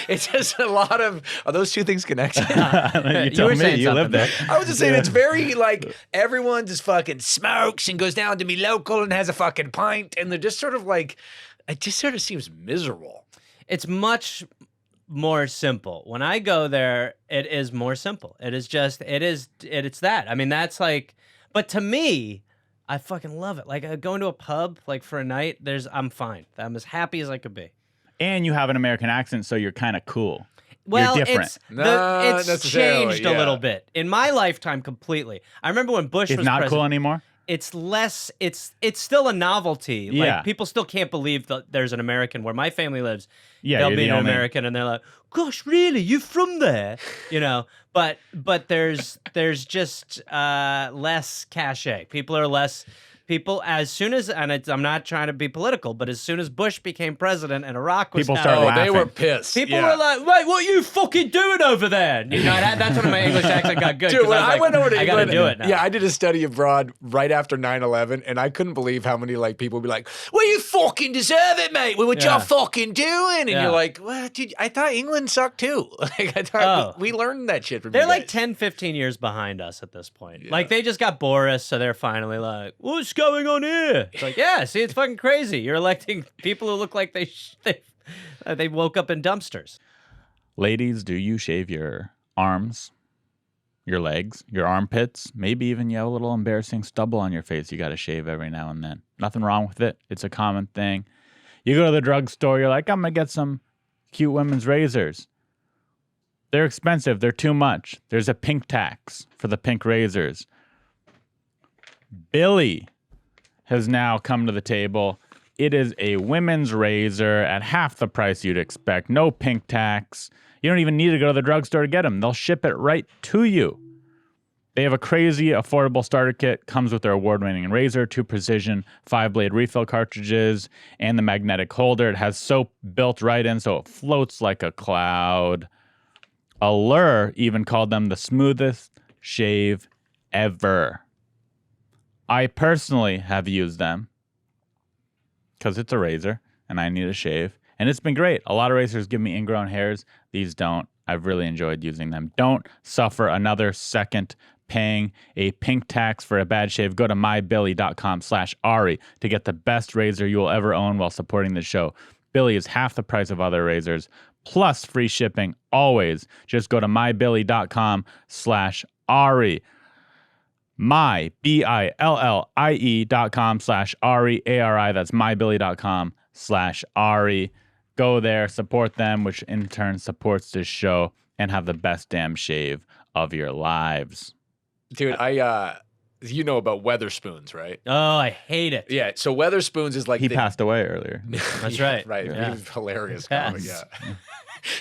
It's just a lot of. Are those two things connected? You You told were me saying you lived there. something. I was just saying it's very like everyone just fucking smokes and goes down to me local and has a fucking pint, and they're just sort of like. It just sort of seems miserable. It's much more simple. When I go there, it is more simple. It's that. I mean, that's like, but to me, I fucking love it. Like going to a pub, like for a night, I'm fine. I'm as happy as I could be. And you have an American accent, so you're kind of cool. Well, you're different. Not it's necessarily, changed a yeah. little bit in my lifetime completely. I remember when Bush It's was not president. cool anymore? It's less. It's still a novelty. Yeah. Like people still can't believe that there's an American where my family lives. Yeah, they'll you're be the an only- American and they're like, "Gosh, really? You from there?" But there's just less cachet. People are less. people, as soon as, and I'm not trying to be political, but as soon as Bush became president and Iraq was People out, started laughing. They were pissed. people were like, "Wait, what are you fucking doing over there?" You know, that's when my English accent got good. Dude, when I went over to I gotta England, do it now. Yeah, I did a study abroad right after 9/11, and I couldn't believe how many like people would be like, "Well, you fucking deserve it, mate. What Yeah. y'all fucking doing?" And Yeah. you're like, "Well, dude, I thought England sucked too. Like, I thought we learned that shit from They're you like guys." 10, 15 years behind us at this point. Like, they just got Boris, so they're finally like, what's going on here? It's like, yeah, see, it's fucking crazy. You're electing people who look like they woke up in dumpsters. Ladies, do you shave your arms, your legs, your armpits? Maybe even you have a little embarrassing stubble on your face you got to shave every now and then. Nothing wrong with it. It's a common thing. You go to the drugstore, you're like, I'm going to get some cute women's razors. They're expensive. They're too much. There's a pink tax for the pink razors. Billy has now come to the table. It is a women's razor at half the price you'd expect. No pink tax. You don't even need to go to the drugstore to get them. They'll ship it right to you. They have a crazy affordable starter kit. Comes with their award-winning razor, 2 precision 5-blade refill cartridges, and the magnetic holder. It has soap built right in, so it floats like a cloud. Allure even called them the smoothest shave ever. I personally have used them because it's a razor and I need a shave. And it's been great. A lot of razors give me ingrown hairs. These don't. I've really enjoyed using them. Don't suffer another second paying a pink tax for a bad shave. Go to mybilly.com/Ari to get the best razor you will ever own while supporting the show. Billy is half the price of other razors, plus free shipping always. Just go to mybilly.com/Ari. mybillie.com/Ari, A-R-I. That's mybilly.com/Ari. Go there, support them, which in turn supports this show, and have the best damn shave of your lives. Dude, you know about Weatherspoons, right? Oh, I hate it. Yeah, so Weatherspoons is like He passed away earlier. That's right. Right, Yeah. he was hilarious. Yes. Comic, yeah.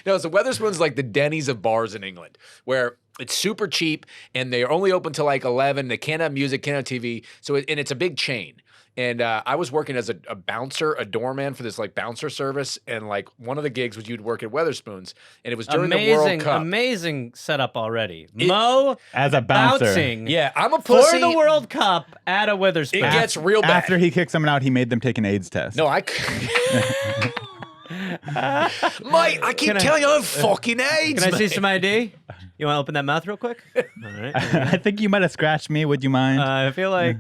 No, so Weatherspoons is like the Denny's of bars in England, where it's super cheap and they're only open till like 11. They can't have music, can't have TV. So and it's a big chain. And I was working as a bouncer, a doorman for this like bouncer service, and like one of the gigs was you'd work at Weatherspoons, and it was during the World Cup. Amazing setup already. Mo As a bouncer. bouncing Yeah, I'm a pussy. for the World Cup at a Weatherspoons. It gets real bad. After he kicked someone out, he made them take an AIDS test. No, Mate, I keep telling you, I'm fucking AIDS. Can I see mate. some ID? You want to open that mouth real quick? All right. I think you might have scratched me. Would you mind? I feel like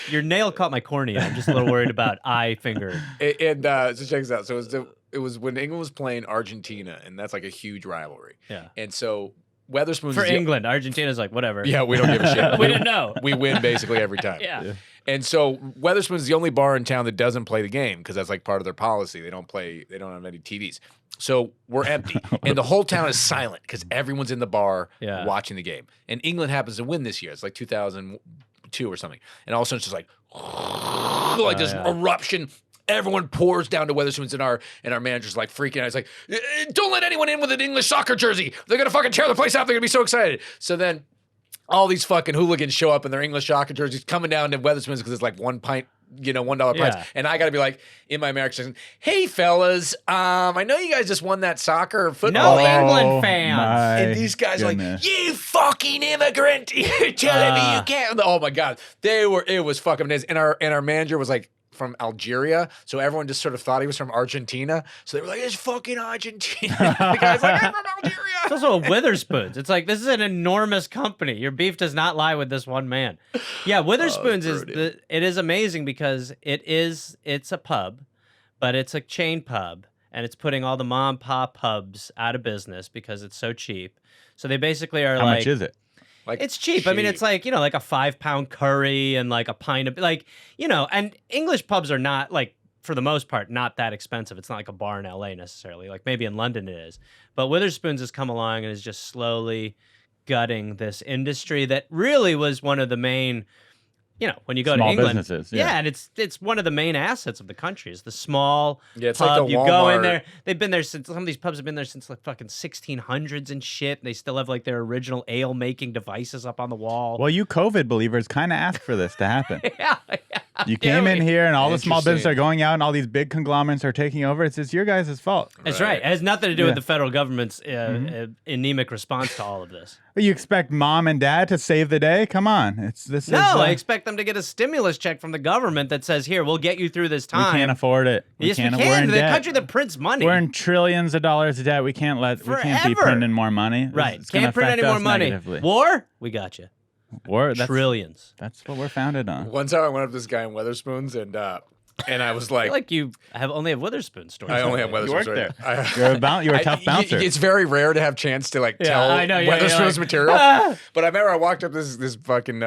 your nail caught my cornea. I'm just a little worried about eye finger. And so check this out. So it was when England was playing Argentina, and that's like a huge rivalry. Yeah. And so Weatherspoons For is the- England, Argentina's like, whatever. Yeah, we don't give a shit. We didn't know. We win basically every time. Yeah. And so Weatherspoons is the only bar in town that doesn't play the game because that's like part of their policy. They don't have any TVs. So we're empty. And the whole town is silent because everyone's in the bar watching the game. And England happens to win this year. It's like 2002 or something. And all of a sudden it's just like this eruption. Everyone pours down to Weatherspoons, and our manager's like freaking out. He's like, don't let anyone in with an English soccer jersey. They're going to fucking tear the place out. They're going to be so excited. So then all these fucking hooligans show up in their English soccer jerseys coming down to Weatherspoons because it's like $1 pints. And I got to be like, in my American accent, hey, fellas, I know you guys just won that soccer or football. No match." England fans. And these guys are like, you fucking immigrant. You're telling me you can't. Oh, my God. It was fucking amazing. And our manager was like, from Algeria, so everyone just sort of thought he was from Argentina. So they were like, "It's fucking Argentina." The guy's like, "I'm from Algeria." It's also a Witherspoons. It's like, this is an enormous company. Your beef does not lie with this one man. Yeah, Witherspoons it is amazing because it's a pub, but it's a chain pub, and it's putting all the mom and pop pubs out of business because it's so cheap. So they basically are How like, much is it? Like, it's cheap. I mean, it's like, like a 5-pound curry and like a pint of and English pubs are not like, for the most part, not that expensive. It's not like a bar in LA necessarily. Like maybe in London it is. But Weatherspoons has come along and is just slowly gutting this industry that really was one of the main, when you go Small to England. businesses, yeah. And it's one of the main assets of the country. It's the small it's pub. like the You go in Walmart. there. They've been there since, some of these pubs have been there since like fucking 1600s and shit. They still have like their original ale making devices up on the wall. Well, you COVID believers kind of asked for this to happen. Yeah. You came in here and all the small businesses are Interesting. going out and all these big conglomerates are taking over. It's your guys' fault. That's right. It has nothing to do Yeah. with the federal government's anemic response to all of this. You expect mom and dad to save the day? Come on. No, I expect them to get a stimulus check from the government that says, "Here, we'll get you through this we time." can't afford it. Yes, we We're can. in The debt. country that prints money. We're in trillions of dollars of debt. We can't be Forever. printing more money. Right. It's gonna Can't print affect any more us money. negatively. War? We got you. War, Trillions. That's what we're founded on. One time I went up to this guy in Weatherspoons and I was I like, feel like you only have Witherspoon stories. I only have Weatherspoons. worked right there. now. You're a tough bouncer. It's very rare to have chance to tell I know, yeah, Weatherspoons you're like, material. "Ah!" But I remember I walked up this fucking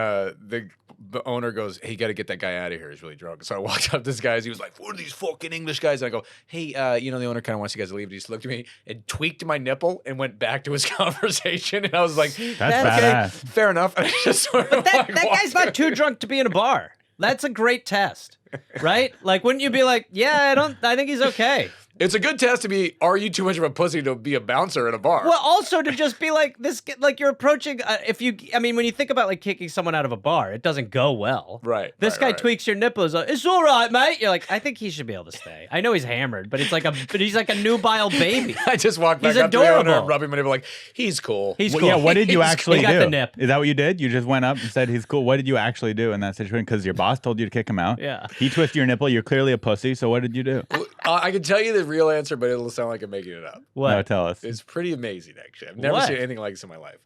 the owner goes, "Hey, you got to get that guy out of here. He's really drunk." So I walked up to this guy. He was like, "What are these fucking English guys?" And I go, "Hey, the owner kind of wants you guys to leave." He just looked at me and tweaked my nipple and went back to his conversation. And I was like, That's "Okay, badass. fair enough." And I just sort of That guy's not too drunk to be in a bar. That's a great test, right? Like, wouldn't you be like, "Yeah, I think he's okay." It's a good test to be, are you too much of a pussy to be a bouncer in a bar? Well, also to just be like this, like you're approaching. When you think about like kicking someone out of a bar, it doesn't go well. Right, This right, guy right. tweaks your nipples. It's all right, mate. You're like, I think he should be able to stay. I know he's hammered, but he's like a nubile baby. I just walked back He's up to the owner adorable. and rubbing my nipple like, he's cool. He's Well, cool. yeah, what did you He's actually cool. do? He got the nip. Is that what you did? You just went up and said he's cool. What did you actually do in that situation? Because your boss told you to kick him out. Yeah. He twisted your nipple. You're clearly a pussy. So what did you do? I can tell you the real answer, but it'll sound like I'm making it up. What? No, tell us. It's pretty amazing, actually. I've never What? seen anything like this in my life.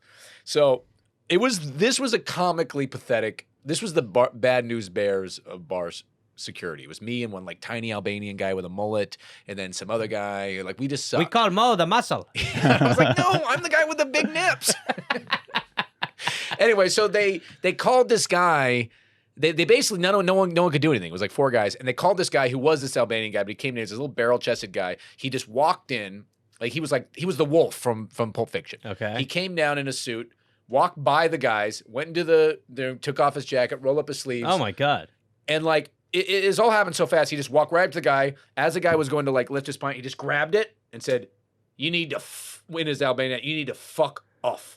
So this was a comically pathetic. This was the bad news bears of bars security. It was me and one like tiny Albanian guy with a mullet, and then some other guy. Like we just sucked. We call Mo the muscle. I was like, no, I'm the guy with the big nips. Anyway, so they called this guy. They basically no one could do anything. It was like four guys, and they called this guy who was this Albanian guy, but he came in. He was this little barrel-chested guy. He just walked in he was the wolf from Pulp Fiction. Okay. He came down in a suit, walked by the guys, went into took off his jacket, rolled up his sleeves. Oh my god. And it all happened so fast. He just walked right up to the guy. As the guy was going to lift his pint, he just grabbed it and said, "You need to in his Albanian, you need to fuck off."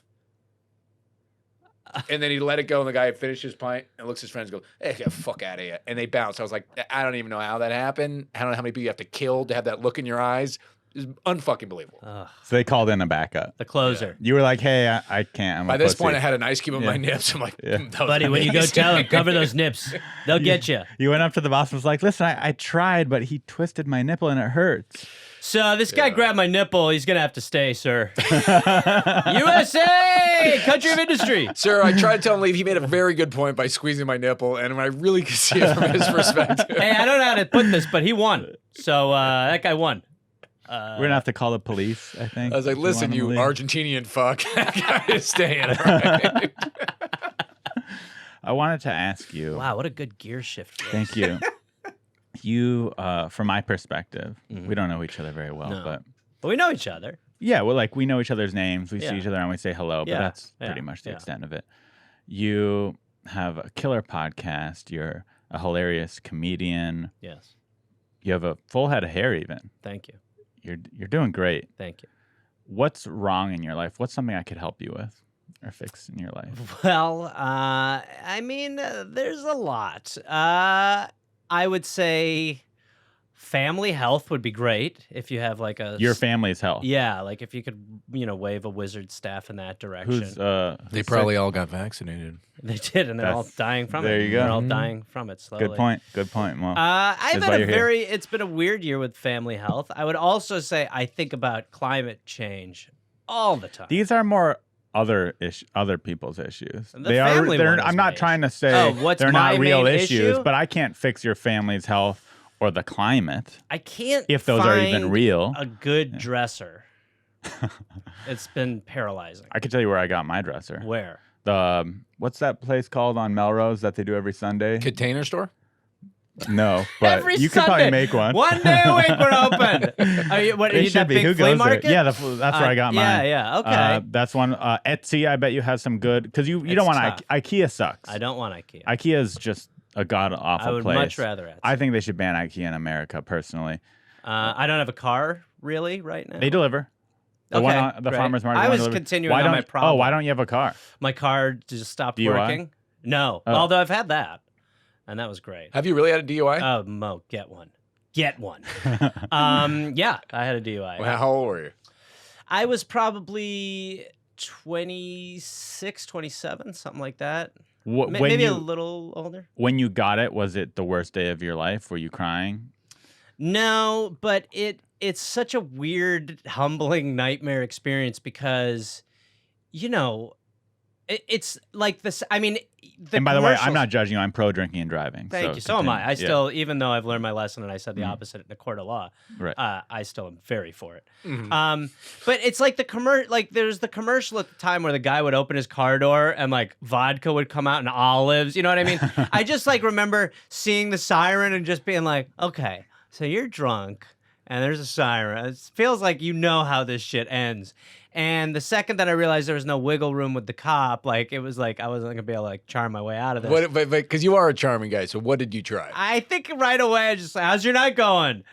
And then he let it go, and the guy finished his pint and looks at his friends and goes, "Hey, get the fuck out of here." And they bounced. I was like, I don't even know how that happened. I don't know how many people you have to kill to have that look in your eyes. It's unfucking believable. So they called in a backup. The closer. You were like, hey, I can't. I'm By a this pussy. point, I had an ice cube in my nips. I'm like, Yeah. that was Buddy, when you go amazing. tell him, cover those nips. They'll get you. You went up to the boss and was like, listen, I tried, but he twisted my nipple and it hurts. So this guy grabbed my nipple. He's going to have to stay, sir. USA! Country of industry. Sir, I tried to tell him to leave. He made a very good point by squeezing my nipple, and I really could see it from his perspective. Hey, I don't know how to put this, but he won. So that guy won. We're going to have to call the police, I think. I was like, if we listen, want him you to leave." Argentinian fuck. That guy is staying, all right? I wanted to ask you. Wow, what a good gear shift. for us. Thank you. You, from my perspective, we don't know each other very well, No. but But we know each other. yeah, well, we know each other's names. We Yeah. see each other and we say hello, Yeah, but that's yeah, pretty much the yeah. extent of it. You have a killer podcast. You're a hilarious comedian. Yes. You have a full head of hair even. Thank you. You're doing great. Thank you. What's wrong in your life? What's something I could help you with or fix in your life? Well, there's a lot. I would say family health would be great if you have like a Your family's health. Yeah, like if you could, wave a wizard staff in that direction. Who's They probably all got vaccinated. They did, and they're all That's- dying from there it. you go. They're all Mhm. dying from it slowly. Good point. Good point. Well, I've That's had why a you're here. it's been a weird year with family health. I would also say I think about climate change all the time. these are more other people's issues. The family one is I'm not main. trying to say Oh, what's they're my not real main issues, issue? but I can't fix your family's health or the climate I can't if those are even find real. a good dresser. It's been paralyzing. I could tell you where I got my dresser. Where? The what's that place called on Melrose that they do every Sunday? Container store? No, but Every you could Sunday. probably make one. One day a week we're open. Are you, They should that be. big Who flea goes market? there? Yeah, that's where I got mine. Yeah, okay. That's one. Etsy, I bet you has some good because you It's don't want tough. IKEA sucks. I don't want IKEA. IKEA is just a god awful I would place. much rather Etsy. I think they should ban IKEA in America personally. I don't have a car really right now. They deliver. The Okay, one on the great. farmer's market. I one was delivered. continuing Why on don't- my problem. Oh, why don't you have a car? My car just stopped DUI? working. No, Oh. although I've had that. and that was great. Have you really had a DUI? Oh, Mo, get one. Get one. Yeah, I had a DUI. Well, how old were you? I was probably 26, 27, something like that. Maybe a little older. When you got it, was it the worst day of your life? Were you crying? No, but it's such a weird, humbling nightmare experience because, you know, it's like this. I mean, and by the way, I'm not judging you. I'm pro drinking and driving. Thank you. So am I. I still, even though I've learned my lesson and I said the opposite in a court of law, right. I still am very for it. But it's like there's the commercial at the time where the guy would open his car door and like vodka would come out and olives. You know what I mean? I just like remember seeing the siren and just being like, okay, so you're drunk and there's a siren. It feels like you know how this shit ends. And the second that I realized there was no wiggle room with the cop, like it was like I wasn't gonna be able to like charm my way out of this. But because you are a charming guy, so what did you try? I think right away I just like, how's your night going?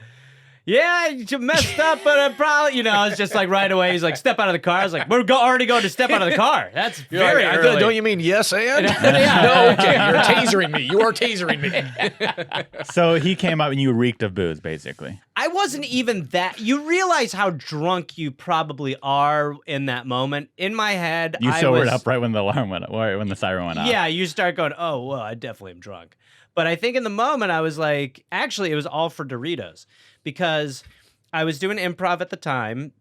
Yeah, you messed up, but I probably, you know, it's just like right away. He's like, step out of the car. I was like, we're already going to step out of the car. That's very early. Don't you mean yes and? Yeah. No, okay, you're tasering me. You are tasering me. So he came up and you reeked of booze, basically. I wasn't even that. You realize how drunk you probably are in that moment. In my head, you sobered up right when the alarm went up, right when the siren went off. Yeah, you start going, oh, well, I definitely am drunk. But I think in the moment I was like, actually, it was all for Doritos. Because I was doing improv at the time,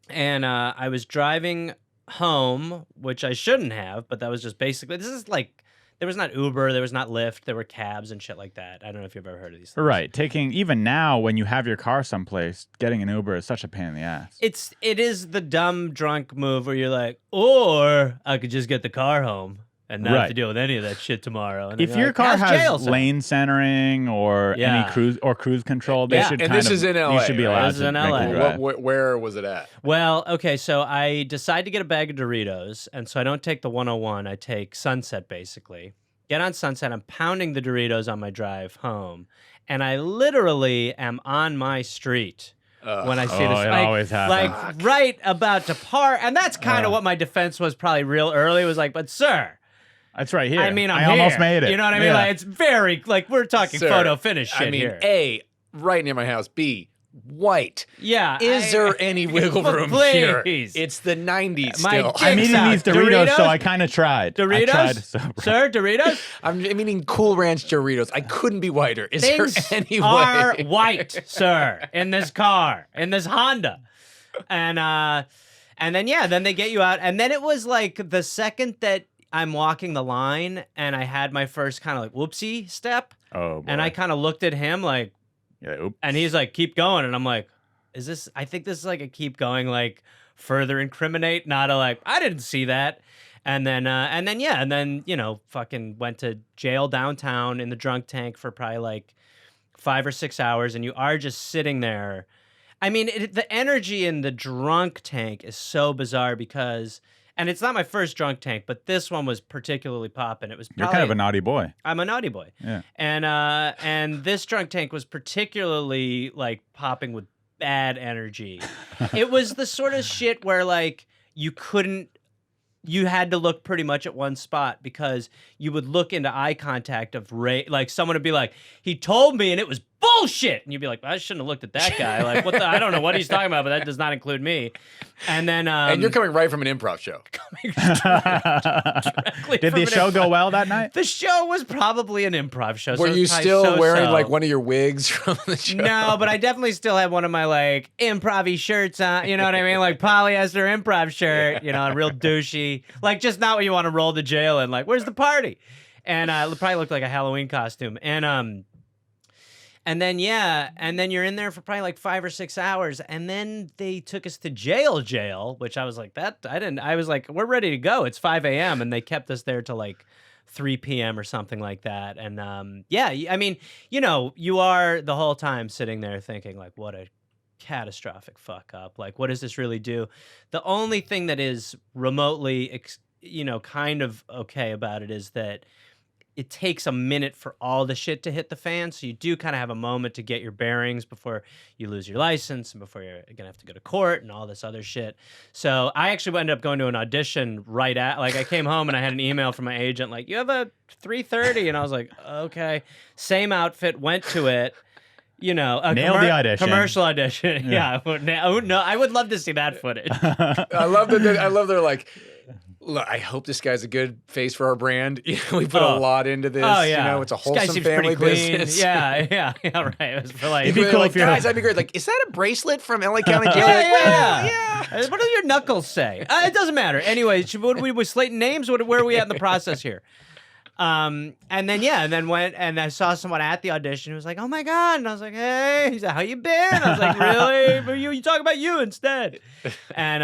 and I was driving home, which I shouldn't have, but that was just basically, this is like, there was not Uber, there was not Lyft, there were cabs and shit like that. I don't know if you've ever heard of these things. Right. Even now, when you have your car someplace, getting an Uber is such a pain in the ass. It is the dumb drunk move where you're like, or I could just get the car home and not have to deal with any of that shit tomorrow. And if your car has lane centering or any cruise control, they should. And this is in LA. You should be allowed to make a drive. Where was it at? Well, okay, so I decide to get a bag of Doritos, and so I don't take the 101. I take Sunset, basically. Get on Sunset. I'm pounding the Doritos on my drive home, and I literally am on my street. When I see this, it always happens. Like right about to park, and that's kind of what my defense was. Probably real early was like, but sir. That's right here. I mean, I almost made it. You know what I mean? Like, it's very, like, we're talking photo finish shit here. A, right near my house. B, white. Yeah. Is there any wiggle room here? It's the 90s still. I'm eating these Doritos, so I kind of tried. Doritos? I tried Sir, Doritos? I'm eating Cool Ranch Doritos. I couldn't be whiter. Is Things there any are way? white, sir, in this car, in this Honda. And then, then they get you out. And then it was like the second that I'm walking the line and I had my first kind of like whoopsie step. Oh, boy. And I kind of looked at him like, oops. And he's like, keep going. And I'm like, I think this is like a keep going, like further incriminate, not a like, I didn't see that. And then, you know, fucking went to jail downtown in the drunk tank for probably like 5 or 6 hours. And you are just sitting there. I mean, the energy in the drunk tank is so bizarre because, and it's not my first drunk tank, but this one was particularly popping. It was You're kind of a naughty boy. I'm a naughty boy. Yeah. And this drunk tank was particularly like popping with bad energy. It was the sort of shit where like you had to look pretty much at one spot because you would look into eye contact of like someone would be like, he told me and it was bullshit. And you'd be like, I shouldn't have looked at that guy. Like, I don't know what he's talking about, but that does not include me. And then, and you're coming right from an improv show. Did the show go well that night? The show was probably an improv show. Were you still wearing like one of your wigs from the show? No, but I definitely still had one of my like improv-y shirts on. You know what I mean? Like polyester improv shirt, you know, real douchey. Like just not what you want to roll to jail in. Like, where's the party? And it probably looked like a Halloween costume. And then you're in there for probably like 5 or 6 hours. And then they took us to jail, which I was like, I was like, we're ready to go. It's 5 a.m. And they kept us there till like 3 p.m. or something like that. And I mean, you know, you are the whole time sitting there thinking like, what a catastrophic fuck up. Like, what does this really do? The only thing that is remotely, kind of okay about it is that it takes a minute for all the shit to hit the fan. So you do kind of have a moment to get your bearings before you lose your license and before you're gonna have to go to court and all this other shit. So I actually ended up going to an audition right at, like, I came home and I had an email from my agent like, you have a 3:30, and I was like, okay. Same outfit, went to it. You know, a Nailed the audition. Commercial audition. Yeah. No, I would love to see that footage. I love they're like, look, I hope this guy's a good face for our brand. You know, we put a lot into this. Oh, yeah. You know, it's a This guy wholesome seems family pretty clean. business. Yeah, right. It was for like, It'd be cool if you're guys, that'd be great. Like, is that a bracelet from LA County Jail? yeah. What do your knuckles say? It doesn't matter. Anyway, what we slating names? Where are we at in the process here? And then went and I saw someone at the audition who was like, "Oh my god!" And I was like, "Hey," he's like, "How you been?" I was like, "Really? But you talk about you instead." And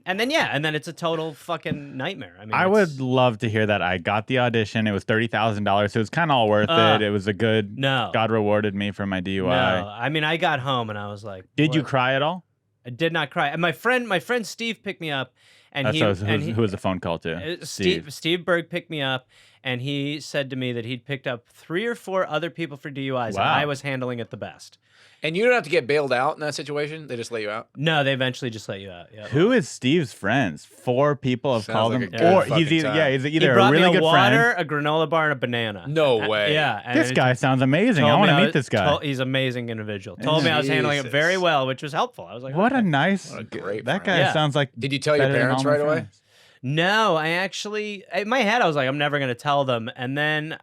then it's a total fucking nightmare. I mean, I would love to hear that. I got the audition. It was $30,000, so it was kind of all worth it. It was a good. No. God rewarded me for my DUI. No, I mean, I got home and I was like, Did you what? cry at all? I did not cry. And my friend Steve picked me up, and Who was the phone call to? Steve Berg picked me up, and he said to me that he'd picked up 3 or 4 other people for DUIs, and Wow. I was handling it the best. And you don't have to get bailed out in that situation. They just let you out. No, they eventually just let you out. Yeah. Who is Steve's friends? 4 people have Sounds called like him. a good Or fucking he's time. either He a brought really me a good water, friend. a granola bar, and a banana. No way. Yeah. and This he guy sounds amazing. I told want me to meet was- this guy. He's an amazing individual. Told me I was handling it very Jesus. well, which was helpful. I was like, What a okay. nice. What a great that friend. guy Yeah. sounds like. Did you tell your better than parents all my right away? friends. No, I actually, in my head, I was like, I'm never going to tell them. And then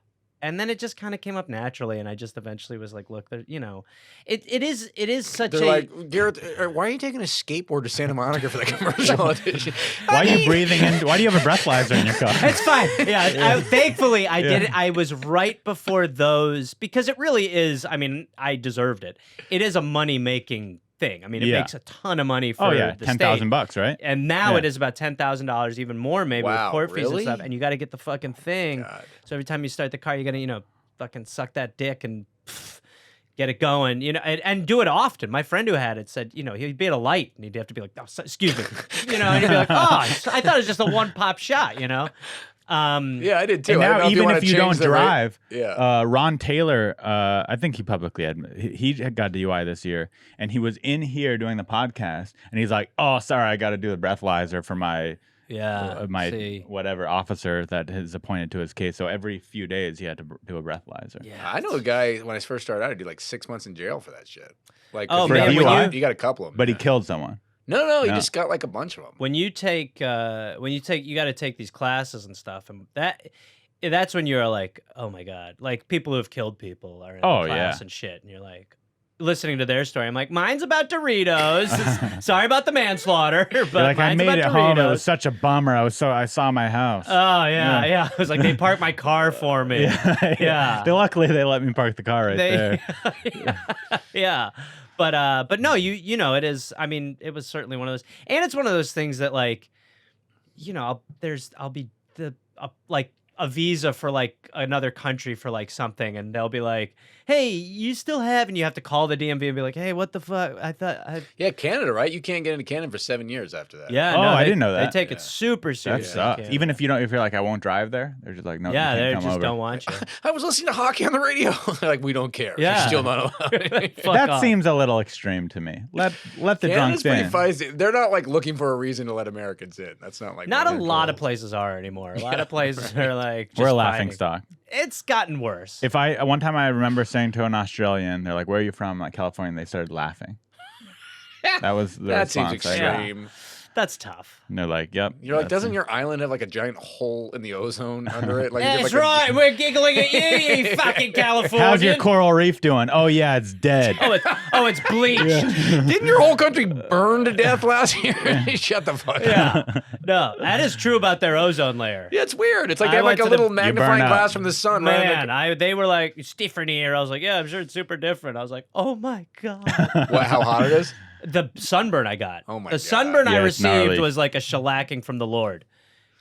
it just kind of came up naturally. And I just eventually was like, look, you know, it is such They're a. like, Gareth, why are you taking a skateboard to Santa Monica for that commercial audition? Why are you breathing in? Why do you have a breathalyzer in your car? It's fine. Yeah. Thankfully, I did it. I was right before those because it really is. I mean, I deserved it. It is a money making thing. I mean, it Yeah. makes a ton of money for the $10,000, state. right? And now Yeah. it is about $10,000, even more maybe Wow, with court fees really? and stuff. And you got to get the fucking thing. God. So every time you start the car, you got to, fucking suck that dick and get it going, and do it often. My friend who had it said, he'd be at a light and he'd have to be like, oh, excuse me, and he'd be like, oh, I thought it was just a one pop shot, Yeah, I did too. And I don't now, know if even wanna if you change don't the rate. drive, Yeah. Ron Taylor, I think he publicly admitted he had got DUI this year, and he was in here doing the podcast, and he's like, "Oh, sorry, I got to do the breathalyzer for my see. whatever officer that is appointed to his case." So every few days he had to do a breathalyzer. Yeah. I know a guy when I first started out, I did like 6 months in jail for that shit. Like, Oh, 'cause man, you when got, you- you got a couple of them. But he killed someone. No, he No. just got like a bunch of them. When you take, you got to take these classes and stuff, and that's when you're like, oh my god, like people who have killed people are in Oh, the class yeah. and shit, and you're like, listening to their story, I'm like, mine's about Doritos. Sorry about the manslaughter, but You're like, I mine's made about it Doritos. home. It was such a bummer. I saw my house. Oh yeah. It was like they parked my car for me. Yeah. Luckily, they let me park the car right there. Yeah. But no, it is. I mean, it was certainly one of those, and it's one of those things that like, I'll be like a visa for like another country for like something, and they'll be like, hey, you still have, and you have to call the DMV and be like, hey, what the fuck? Yeah, Canada, right? You can't get into Canada for 7 years after that. Yeah, Oh, no, I they- didn't know that. They take it super That seriously. sucks. Even if you're like, I won't drive there, they're just like, no, yeah, you they can't just come over. don't want you. I was listening to hockey on the radio. They're like, we don't care. Yeah. You're still not allowed. Fuck That off. seems a little extreme to me. Let the Canada's drunks pretty in. feisty. They're not like looking for a reason to let Americans in. That's not like Not a one their lot of goals. places are anymore. A lot of places are like just We're a laughing fighting. stock. It's gotten worse. One time I remember saying to an Australian, they're like, "Where are you from?" I'm like, California. And they started laughing. That was the That seems response I got. extreme. That's tough. And they're like, "Yep." You're like, that's doesn't it." your island have like a giant hole in the ozone under it? Like, you get, That's like, right. We're giggling at you, you fucking California. How's your coral reef doing? Oh yeah, it's dead. It's bleached. Didn't your whole country burn to death last year? Shut the fuck up. Yeah. No, that is true about their ozone layer. Yeah, it's weird. It's like I they have like went a to the- little magnifying burn glass out. from the sun. right? Man, they were like, it's different here. I was like, yeah, I'm sure it's super different. I was like, oh my God. What, how hot it is? The sunburn I got. Oh my The God. sunburn I Yeah, it's received gnarly. was like a shellacking from the Lord.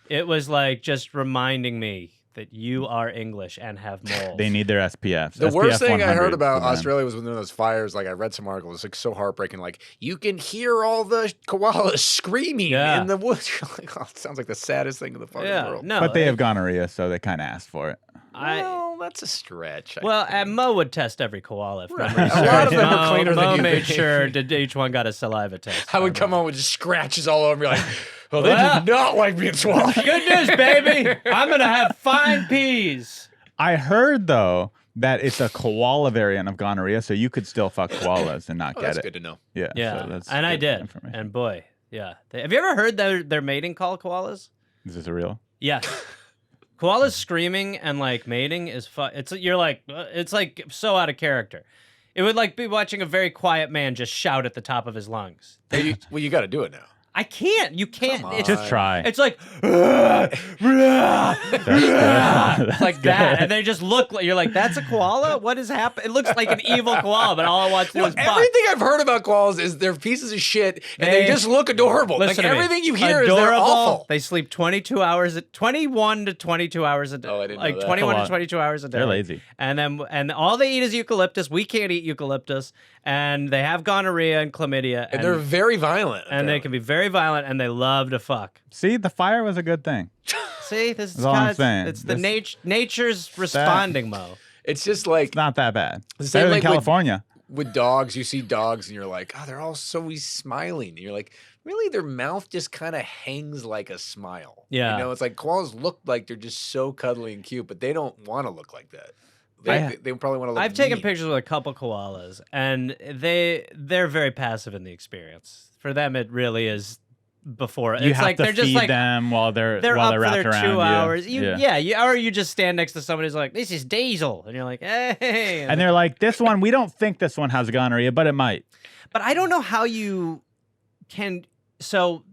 It was like just reminding me that you are English and have moles. They need their SPFs. The worst thing I heard 100 about for them. Australia was one of those fires. Like I read some articles, it's like so heartbreaking. Like you can hear all the koalas screaming Yeah. in the woods. You're like, oh, it sounds like the saddest thing in the fucking world. No, But they have gonorrhea, so they kind of asked for it. Well, that's a stretch. And Mo would test every koala. If memory A lot of serves. them are cleaner Mo than you made think. sure that each one got a saliva test. I would come home with just scratches all over me. Like, well, they Well, did not like being swallowed. Good news, baby. I'm gonna have fine peas. I heard though that it's a koala variant of gonorrhea, so you could still fuck koalas and not Oh, get that's it. good to know. Yeah, Yeah, so that's and I good did. information. And boy, yeah. Have you ever heard their mating call, koalas? Is this a real? Yeah. Koalas screaming and like mating is fun. It's like so out of character. It would like be watching a very quiet man just shout at the top of his lungs. Well, you got to do it now. I can't. You can't. Come It's Just try. It's like, it's like that, and they just look like you're like, that's a koala. What is happening? It looks like an evil koala, but all I want to do is bark. Everything I've heard about koalas is they're pieces of shit, and they just look adorable. Listen Like to me. everything you hear is they're Adorable. awful. They sleep 21 to 22 hours a day. Oh, I didn't know like that. 21 That's a to lot. 22 hours a day. They're lazy. And all they eat is eucalyptus. We can't eat eucalyptus, and they have gonorrhea and chlamydia, And they're very violent. and they can be very violent, and they love to fuck. See, the fire was a good thing. See, this is That's all I'm kind saying. it's the This- nature's responding, Mo. It's just like It's not that bad. The It's same better than like with- California. with dogs, you see dogs and you're like, oh, they're all so smiling. And you're like, really, their mouth just kind of hangs like a smile. Yeah. You know, it's like koalas look like they're just so cuddly and cute, but they don't want to look like that. They probably want to look I've taken mean. pictures with a couple koalas, and they're very passive in the experience. For them, it really is before. You It's have like to they're just feed like them while they're they're while up they're for wrapped their around 2 you. hours. Yeah. Or you just stand next to somebody who's like, "This is Diesel," and you're like, "Hey," And they're like, this one, we don't think this one has gonorrhea, but it might. But I don't know how you can. So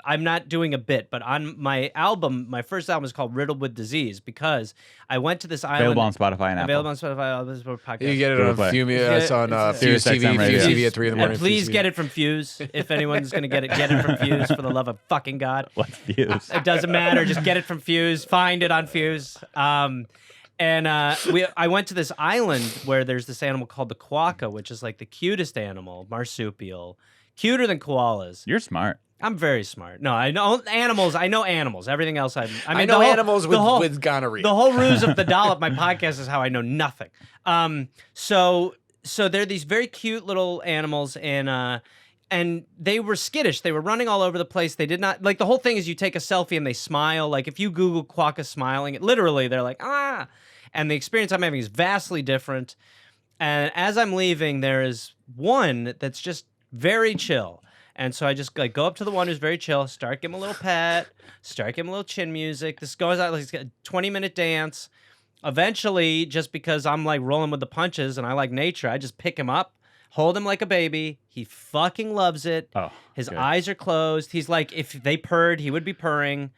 I'm not doing a bit, but on my album, my first album is called Riddled with Disease because I went to this island. Available on Spotify and Apple. Available on Spotify, Apple Podcast. You get it Google on Play. Fuse, It's on Sirius Fuse TV, XM radio. Fuse TV at 3 in the morning. And please Fuse get TV. it from Fuse. If anyone's going to get it from Fuse for the love of fucking God. Let's use. It doesn't matter. Just get it from Fuse. Find it on Fuse. I went to this island where there's this animal called the quokka, which is like the cutest animal, marsupial, cuter than koalas. You're smart. I'm very smart. No, I know animals. I know animals. Everything else, I I mean, know the whole- animals the whole- with gonorrhea. The whole ruse of the dollop, my podcast, is how I know nothing. So they're these very cute little animals, and they were skittish. They were running all over the place. They did not like the whole thing is you take a selfie and they smile. Like if you Google quokka smiling, literally they're like ah, and the experience I'm having is vastly different. And as I'm leaving, there is one that's just very chill. And so I just like go up to the one who's very chill, start giving him a little pet, start giving him a little chin music. This goes out like a 20-minute dance. Eventually, just because I'm like rolling with the punches and I like nature, I just pick him up, hold him like a baby. He fucking loves it. Oh, His good. eyes are closed. He's like, if they purred, he would be purring.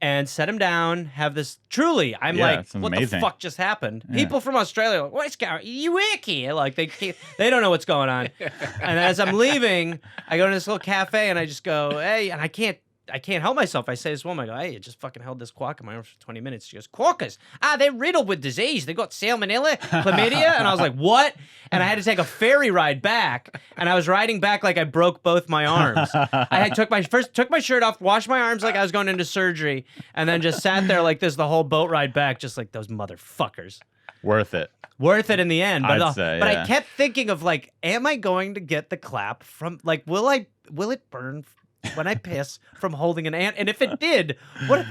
And set him down, have this truly, I'm Yeah, like, it's what amazing. the fuck just happened? Yeah. People from Australia are like, what's going on? You icky. Like they don't know what's going on. And as I'm leaving, I go to this little cafe and I just go, hey, and I can't help myself. I say to this woman, I go, hey, you just fucking held this quokka in my arms for 20 minutes. She goes, quokkas? They're riddled with disease. They got salmonella, chlamydia. And I was like, what? And I had to take a ferry ride back. And I was riding back like I broke both my arms. I took my shirt off, washed my arms like I was going into surgery, and then just sat there like this the whole boat ride back, just like those motherfuckers. Worth it. Worth it in the end. But, I'd say, but yeah. I kept thinking of like, am I going to get the clap from like, will it burn when I piss from holding an ant? And if it did, what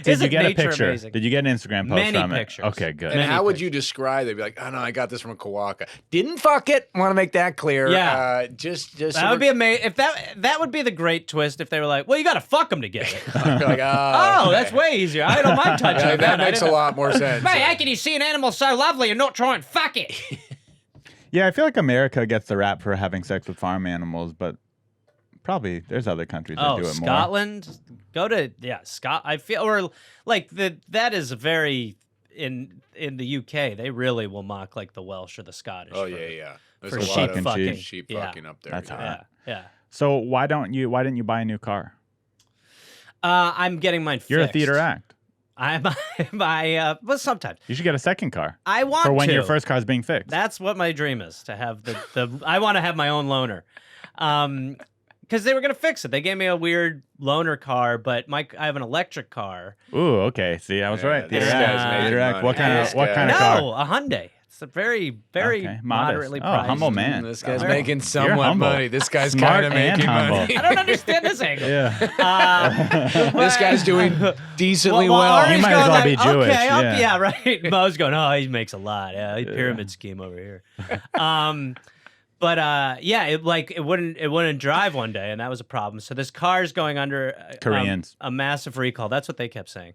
Did you get a picture? Amazing? Did you get an Instagram post Many from pictures. it? Okay, good. And Many how would pictures. you describe? They'd be like, "Oh no, I got this from a koala. Didn't fuck it. Want to make that clear? Yeah. Just That would be amazing. If that would be the great twist if they were like, well, you got to fuck them to get it. You're like, Oh, okay. that's way easier. I don't mind touching Yeah, that I makes a didn't- lot more sense. Hey, how can you see an animal so lovely and not try and fuck it? Yeah, I feel like America gets the rap for having sex with farm animals, but probably there's other countries that do it more. Scotland, go to Scott. I feel or like that is very in the UK. They really will mock like the Welsh or the Scottish. Oh for- yeah, yeah. There's for a sheep lot of fucking. sheep Yeah. fucking up there. That's yeah. hot. Yeah. So why didn't you buy a new car? I'm getting mine fixed. You're a theater act. Well, sometimes You should get a second car I want for when to. your first car is being fixed. That's what my dream is, to have I want to have my own loaner. Because they were going to fix it. They gave me a weird loaner car, but I have an electric car. Ooh, okay. See, I was right. This Theater guy's act. making Theater act. money. What kind This of what guy. kind of car? No, a Hyundai. It's a very, very Okay, modest. moderately Oh, priced. humble man. This guy's You're- making you're somewhat humble. money. This guy's Smart kind of and making humble. money. I don't understand this angle. Yeah. This guy's doing decently well. Ari's He might as going well be like, Jewish, Okay, yeah. yeah, right. Mo's going, oh, he makes a lot. Yeah, pyramid scheme over here. But yeah, it wouldn't drive one day, and that was a problem. So this car's going under Koreans. a massive recall. That's what they kept saying.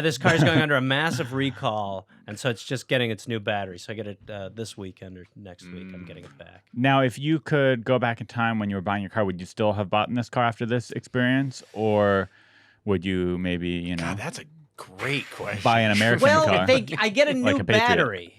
This car's going under a massive recall, and so it's just getting its new battery. So I get it this weekend or next week. I'm getting it back. Now, if you could go back in time when you were buying your car, would you still have bought this car after this experience, or would you maybe God, that's a great question. buy an American Well, car? if I get a new Like a Patriot. battery,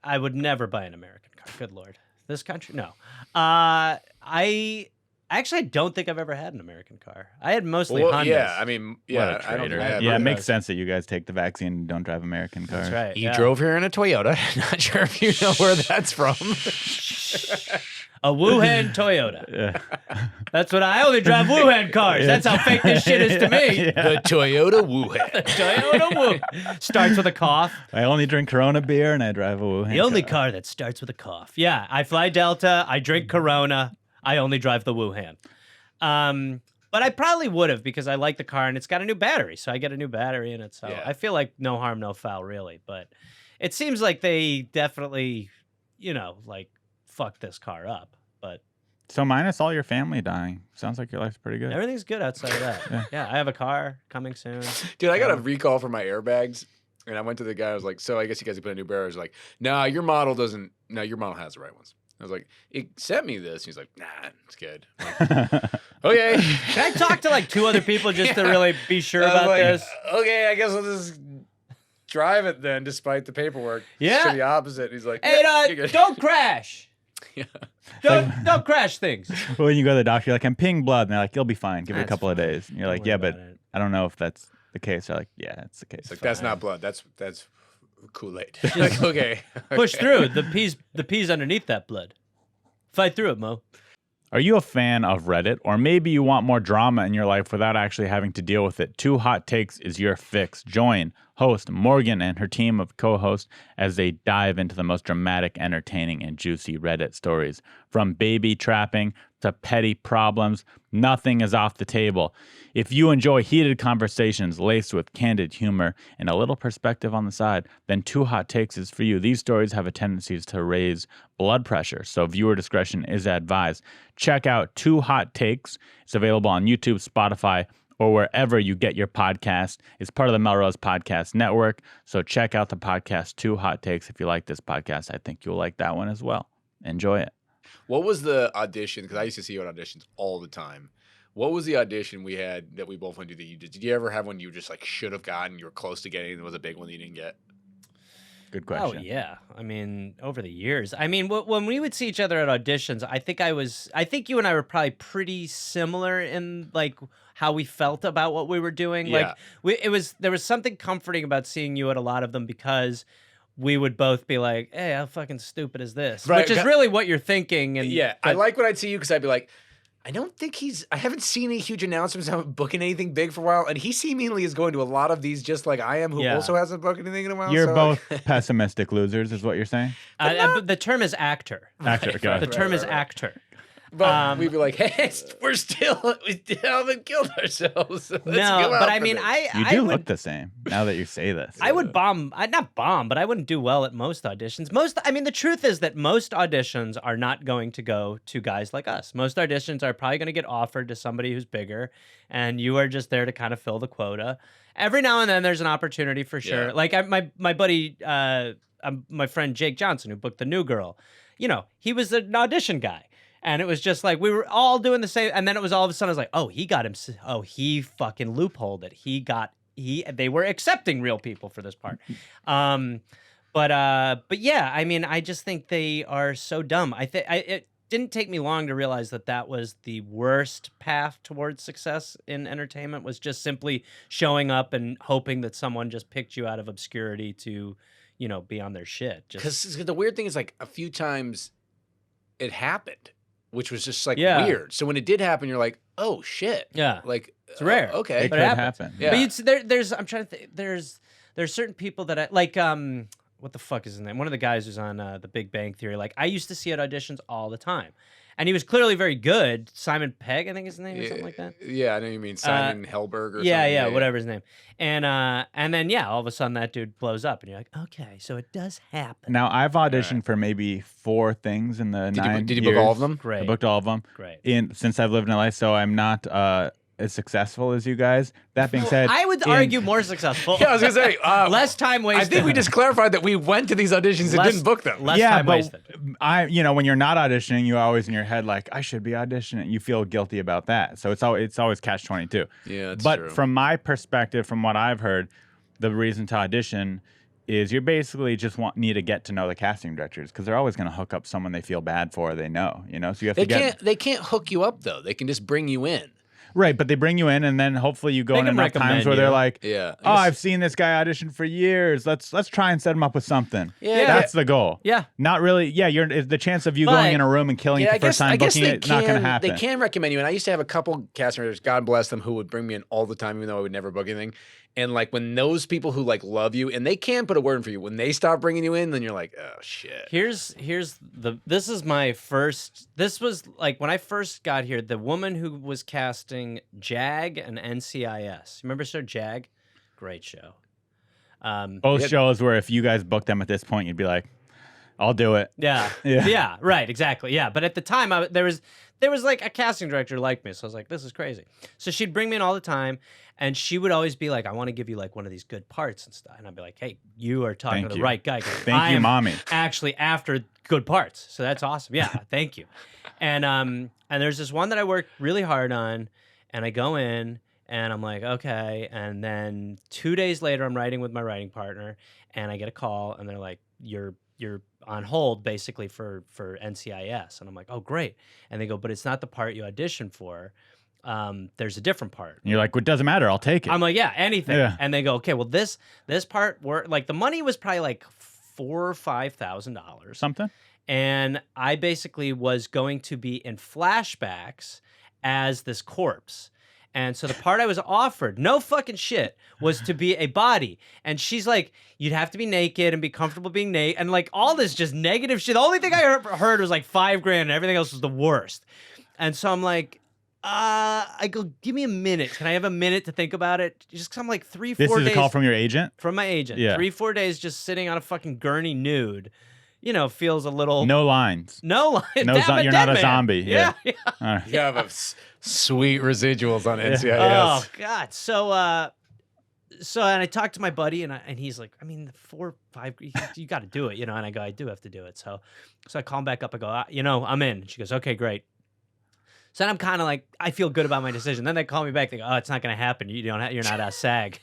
I would never buy an American car. Good Lord. This country? No. I actually don't think I've ever had an American car. I had mostly Well, Hondas. yeah, I mean, yeah, What a I don't traitor. have Yeah, it it. makes sense that you guys take the vaccine and don't drive American cars. That's right. He yeah. drove here in a Toyota. Not sure if you know where that's from. A Wuhan Toyota. Yeah. That's what I only drive Wuhan cars. That's how fake this shit is to me. The Toyota Wuhan. Toyota Wuhan. Starts with a cough. I only drink Corona beer and I drive a Wuhan. The only car that starts with a cough. Yeah, I fly Delta. I drink Corona. I only drive the Wuhan. But I probably would have because I like the car and it's got a new battery. So I get a new battery in it. So Yeah. I feel like no harm, no foul, really. But it seems like they definitely, like fucked this car up. But So minus all your family dying, sounds like your life's pretty good. everything's good outside of that. Yeah, I have a car coming soon. Dude, I got a recall for my airbags. And I went to the guy. I was like, so I guess you guys can put a new barrier. He's like, nah, your model doesn't. No, your model has the right ones. I was like, it sent me this. He's like, nah, it's good. I'm like, okay. Can I talk to like two other people just to really be sure I was about like, this? Okay, I guess I'll just drive it then, despite the paperwork. Yeah. To the opposite. He's like, Hey, yeah, you're good. don't crash. Yeah. Don't crash things. Well, when you go to the doctor, you're like, I'm peeing blood. And they're like, you'll be fine. Give it a That's couple of days. And you're Don't like, worry yeah, but about it. I don't know if that's the case. They're like, yeah, it's the case. It's like, that's not blood. That's Kool-Aid. Like, okay. Push through. The peas underneath that blood. Fight through it, Mo. Are you a fan of Reddit? Or maybe you want more drama in your life without actually having to deal with it? Two Hot Takes is your fix. Join host Morgan and her team of co-hosts as they dive into the most dramatic, entertaining, and juicy Reddit stories. From baby trapping to petty problems, nothing is off the table. If you enjoy heated conversations laced with candid humor and a little perspective on the side, then Two Hot Takes is for you. These stories have a tendency to raise blood pressure, so viewer discretion is advised. Check out Two Hot Takes. It's available on YouTube, Spotify, or wherever you get your podcast. It's part of the Melrose Podcast Network, so check out the podcast Two Hot Takes. If you like this podcast, I think you'll like that one as well. Enjoy it. What was the audition? Because I used to see you at auditions all the time. What was the audition we had that we both went to that you did? Did you ever have one you just like should have gotten, you were close to getting, and it was a big one that you didn't get? Good question. Oh yeah. I mean, over the years. I mean, when we would see each other at auditions, I think you and I were probably pretty similar in like how we felt about what we were doing. Yeah. Like there was something comforting about seeing you at a lot of them because we would both be like, "Hey, how fucking stupid is this?" Right, Which is really what you're thinking. And Yeah, I but- like when I'd see you because I'd be like, I haven't seen any huge announcements. I haven't booked anything big for a while. And he seemingly is going to a lot of these just like I am, who Yeah. also hasn't booked anything in a while. You're so, both pessimistic losers, is what you're saying? the term is actor. Actor, got The it. term is right. actor. But we'd be like, hey, we still haven't killed ourselves. Let's go No, out but I for mean, this. You I do would look the same now that you say this. I would bomb. I'd not bomb, but I wouldn't do well at most auditions. I mean, the truth is that most auditions are not going to go to guys like us. Most auditions are probably going to get offered to somebody who's bigger, and you are just there to kind of fill the quota. Every now and then, there's an opportunity for sure. Yeah. Like my buddy, my friend Jake Johnson, who booked The New Girl. He was an audition guy. And it was just like, we were all doing the same. And then it was all of a sudden, I was like, oh, he fucking loopholed it. They were accepting real people for this part. But yeah, I mean, I just think they are so dumb. didn't take me long to realize that was the worst path towards success in entertainment, was just simply showing up and hoping that someone just picked you out of obscurity to, be on their shit. Because the weird thing is, like, a few times it happened, which was just like Yeah. weird. So when it did happen, you're like, oh shit. Yeah. Like, It's rare. Okay. It But could it happens. happen. Yeah. But there's I'm trying to think, there's certain people that I like, what the fuck is his name? One of the guys who's on The Big Bang Theory. Like, I used to see at auditions all the time. And he was clearly very good. Simon Pegg, I think is his name, or something like that. Yeah, I know you mean Simon Helberg or Yeah, something. whatever his name. And then all of a sudden that dude blows up, and you're like, okay, so it does happen. Now I've auditioned for maybe 4 things in the 9 Did you years. book all of them? I Great. booked all of them. Great. Since I've lived in LA, so I'm not as successful as you guys. That being said, I would argue more successful. Yeah, I was gonna say less time wasted. I think we just clarified that we went to these auditions and Less- didn't book them. Less time wasted. when you're not auditioning, you always in your head like I should be auditioning. You feel guilty about that, so it's always catch-22. Yeah, that's but true. from my perspective, from what I've heard, the reason to audition is you basically just need to get to know the casting directors because they're always going to hook up someone they feel bad for. They know, so you have to They can't hook you up though. They can just bring you in. Right, but they bring you in, and then hopefully you go They in can enough times recommend where they're you. like, Yeah. "Oh, I've seen this guy audition for years. Let's try and set him up with something." Yeah. That's the goal. Yeah. Not really. Yeah, the chance of you But- going in a room and killing it the first time booking it, not going to happen. They can recommend you. And I used to have a couple casting directors, God bless them, who would bring me in all the time, even though I would never book anything. And like when those people who like love you and they can put a word in for you, when they stop bringing you in, then you're like, oh shit. This was like when I first got here, the woman who was casting Jag and NCIS. Remember Sir Jag? Great show. Both shows where if you guys booked them at this point, you'd be like, "I'll do it." Yeah. Yeah. Yeah. Right. Exactly. Yeah. But at the time, there was like a casting director like me, so I was like, "This is crazy." So she'd bring me in all the time, and she would always be like, "I want to give you like one of these good parts and stuff," and I'd be like, "Hey, you are talking Thank to the you. right guy. Thank you, mommy. Actually, after good parts, so that's awesome. Yeah. Thank you." And there's this one that I worked really hard on, and I go in. And I'm like, okay. And then 2 days later, I'm writing with my writing partner, and I get a call, and they're like, "You're on hold basically for NCIS." And I'm like, "Oh, great." And they go, "But it's not the part you auditioned for. There's a different part." And you're like, "What doesn't matter? I'll take it." I'm like, "Yeah, anything." Yeah. And they go, "Okay, well this part like the money was probably like $4,000 or $5,000 Something. and I basically was going to be in flashbacks as this corpse." And so the part I was offered, no fucking shit, was to be a body. And she's like, "You'd have to be naked and be comfortable being naked." And like all this just negative shit. The only thing I heard was like $5,000 and everything else was the worst. And so I'm like, I go, "Give me a minute. Can I have a minute to think about it?" Just 'cause I'm like 3-4 This days. is a call from your agent. From my agent. Yeah. 3-4 days just sitting on a fucking gurney nude, feels a little... No lines. No line. No, you're not a zombie. Yeah. Yeah. All right. You have sweet residuals on NCIS. Oh God. So and I talked to my buddy and he's like, "I mean, 4, 5, you got to do it, And I go, "I do have to do it." So I call him back up. I go, "I'm in." And she goes, "Okay, great." So then I'm kind of like, I feel good about my decision. Then they call me back. They go, "Oh, it's not going to happen. You're not a SAG."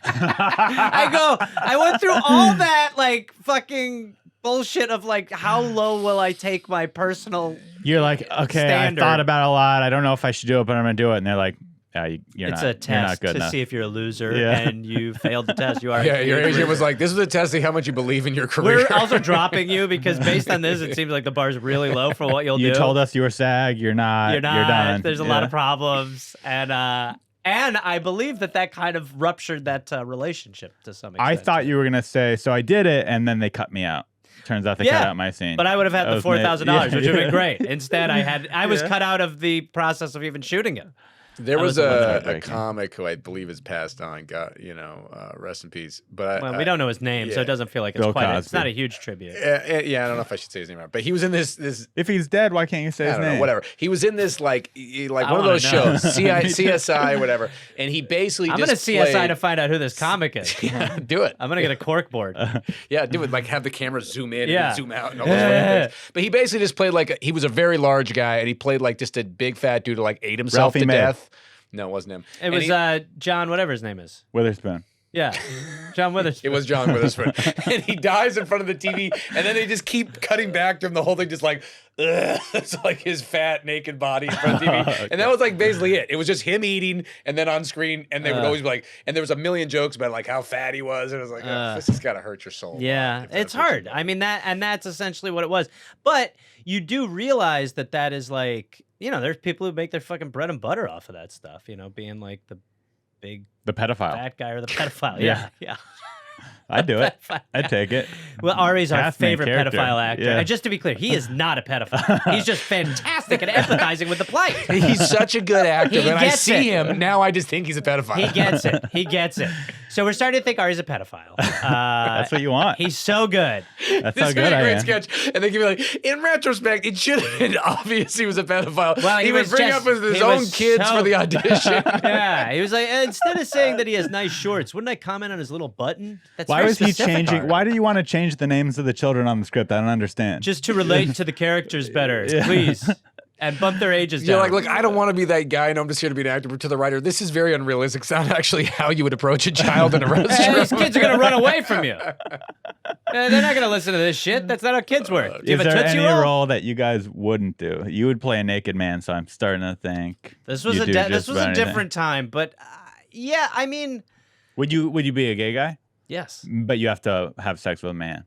I went through all that like fucking bullshit of like, how low will I take my personal... You're like, "Okay, standard. I thought about it a lot. I don't know if I should do it, but I'm going to do it." And they're like, you're It's not, a you're not test good to enough. see if you're a loser Yeah. and you failed the test. You are. Yeah, your agent was like, "This is a test to see how much you believe in your career." We're also dropping you because based on this, it seems like the bar's really low for what you'll do. You told us you were SAG. You're not. You're not. You're done. There's a lot of problems, and I believe that kind of ruptured that relationship to some extent. I thought you were gonna say, "So I did it," and then they cut me out. Turns out they cut out my scene. But I would have had That the was $4,000, which would have been yeah. great. Instead, I was cut out of the process of even shooting it. There That was was a heartbreaking. comic who I believe is passed on. Got rest in peace. But Well, we don't know his name, so yeah. it doesn't feel like it's Bill quite. It's Cosby. not a huge tribute. Yeah, I don't know if I should say his name right, but he was in this. If he's dead, why can't you say I his don't name? know, whatever. He was in this like one of wanna those know. shows, CSI, whatever. And he basically I'm just gonna CSI played- to find out who this comic is. Yeah, do it. I'm gonna get a cork board. Yeah, do it. Like have the camera zoom in Yeah. and zoom out and all those other things. But he basically just played like he was a very large guy, and he played like just a big fat dude who like ate himself Ralphie to May. death. No, it wasn't him. It was John, whatever his name is. Witherspoon. Yeah, John Witherspoon. It was John Witherspoon. And he dies in front of the TV, and then they just keep cutting back to him. The whole thing just like, it's like his fat, naked body in front of the TV. Okay. And that was like basically it. It was just him eating, and then on screen, and they would always be like, and there was a million jokes about like how fat he was. And it was like, oh, this has got to hurt your soul. Yeah, it's hard. I mean, that's essentially what it was. But you do realize that is like, there's people who make their fucking bread and butter off of that stuff, being like the big pedophile. fat guy or the pedophile. Yeah. Yeah. I'd do it. I'd take it. Well, Ari's our Cast main favorite character. pedophile actor. Yeah. And just to be clear, he is not a pedophile. He's just fantastic at empathizing with the plight. He's such a good actor. He When I gets see it. him, now I just think he's a pedophile. He gets it. He gets it. So we're starting to think Ari's a pedophile. That's what you want. He's so good. That's This how is good a I great am. sketch. And they give me like, in retrospect, it should have been obvious he was a pedophile. Well, he would was bring just- up his he own was kids so- for the audition. Yeah. He was like, instead of saying that he has nice shorts, wouldn't I comment on his little button? That's Why very was he specific, changing? Ari. Why do you want to change the names of the children on the script? I don't understand. Just to relate to the characters better, please. And bump their ages You're down. like, look, I don't want to be that guy. No, I'm just here to be an actor. But to the writer, this is very unrealistic. It's not actually how you would approach a child in a Hey, restaurant. these kids are going to run away from you. They're not going to listen to this shit. That's not how kids work. Do you Is have a there Tootsie any Roll? role that you guys wouldn't do? You would play a naked man, so I'm starting to think This was you a do this just was about a anything. different time, but yeah, I mean, Would you be a gay guy? yes. But you have to have sex with a man.